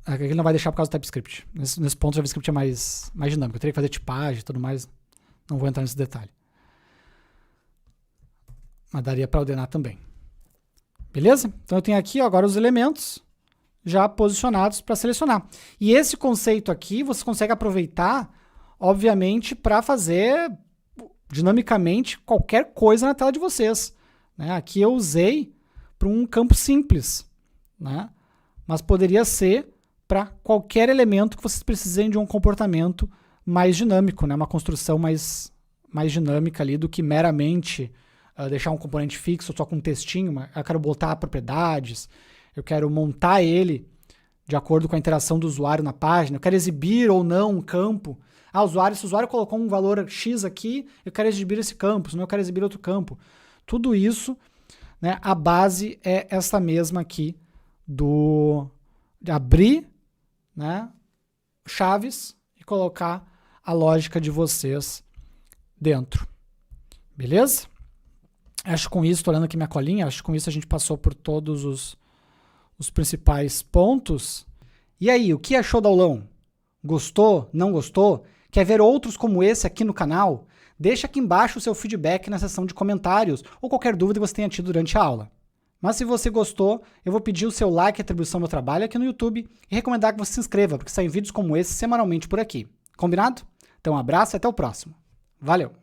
Aqui ele não vai deixar por causa do TypeScript. Nesse ponto o JavaScript é mais dinâmico. Eu teria que fazer tipagem e tudo mais. Não vou entrar nesse detalhe. Mas daria para ordenar também. Beleza? Então eu tenho aqui agora os elementos já posicionados para selecionar. E esse conceito aqui você consegue aproveitar, obviamente, para fazer dinamicamente qualquer coisa na tela de vocês. Né? Aqui eu usei para um campo simples, né? Mas poderia ser para qualquer elemento que vocês precisem de um comportamento mais dinâmico, né? Uma construção mais dinâmica ali do que meramente deixar um componente fixo só com um textinho. Eu quero botar propriedades, eu quero montar ele de acordo com a interação do usuário na página, eu quero exibir ou não um campo. Se o usuário colocou um valor X aqui, eu quero exibir esse campo, senão eu quero exibir outro campo. Tudo isso, né, a base é essa mesma aqui de abrir, né, chaves e colocar a lógica de vocês dentro. Beleza? Acho que com isso, estou olhando aqui minha colinha, acho que com isso a gente passou por todos os principais pontos. E aí, o que achou do aulão? Gostou? Não gostou? Quer ver outros como esse aqui no canal? Deixa aqui embaixo o seu feedback na seção de comentários ou qualquer dúvida que você tenha tido durante a aula. Mas se você gostou, eu vou pedir o seu like e atribuição ao meu trabalho aqui no YouTube e recomendar que você se inscreva, porque saem vídeos como esse semanalmente por aqui. Combinado? Então um abraço e até o próximo. Valeu!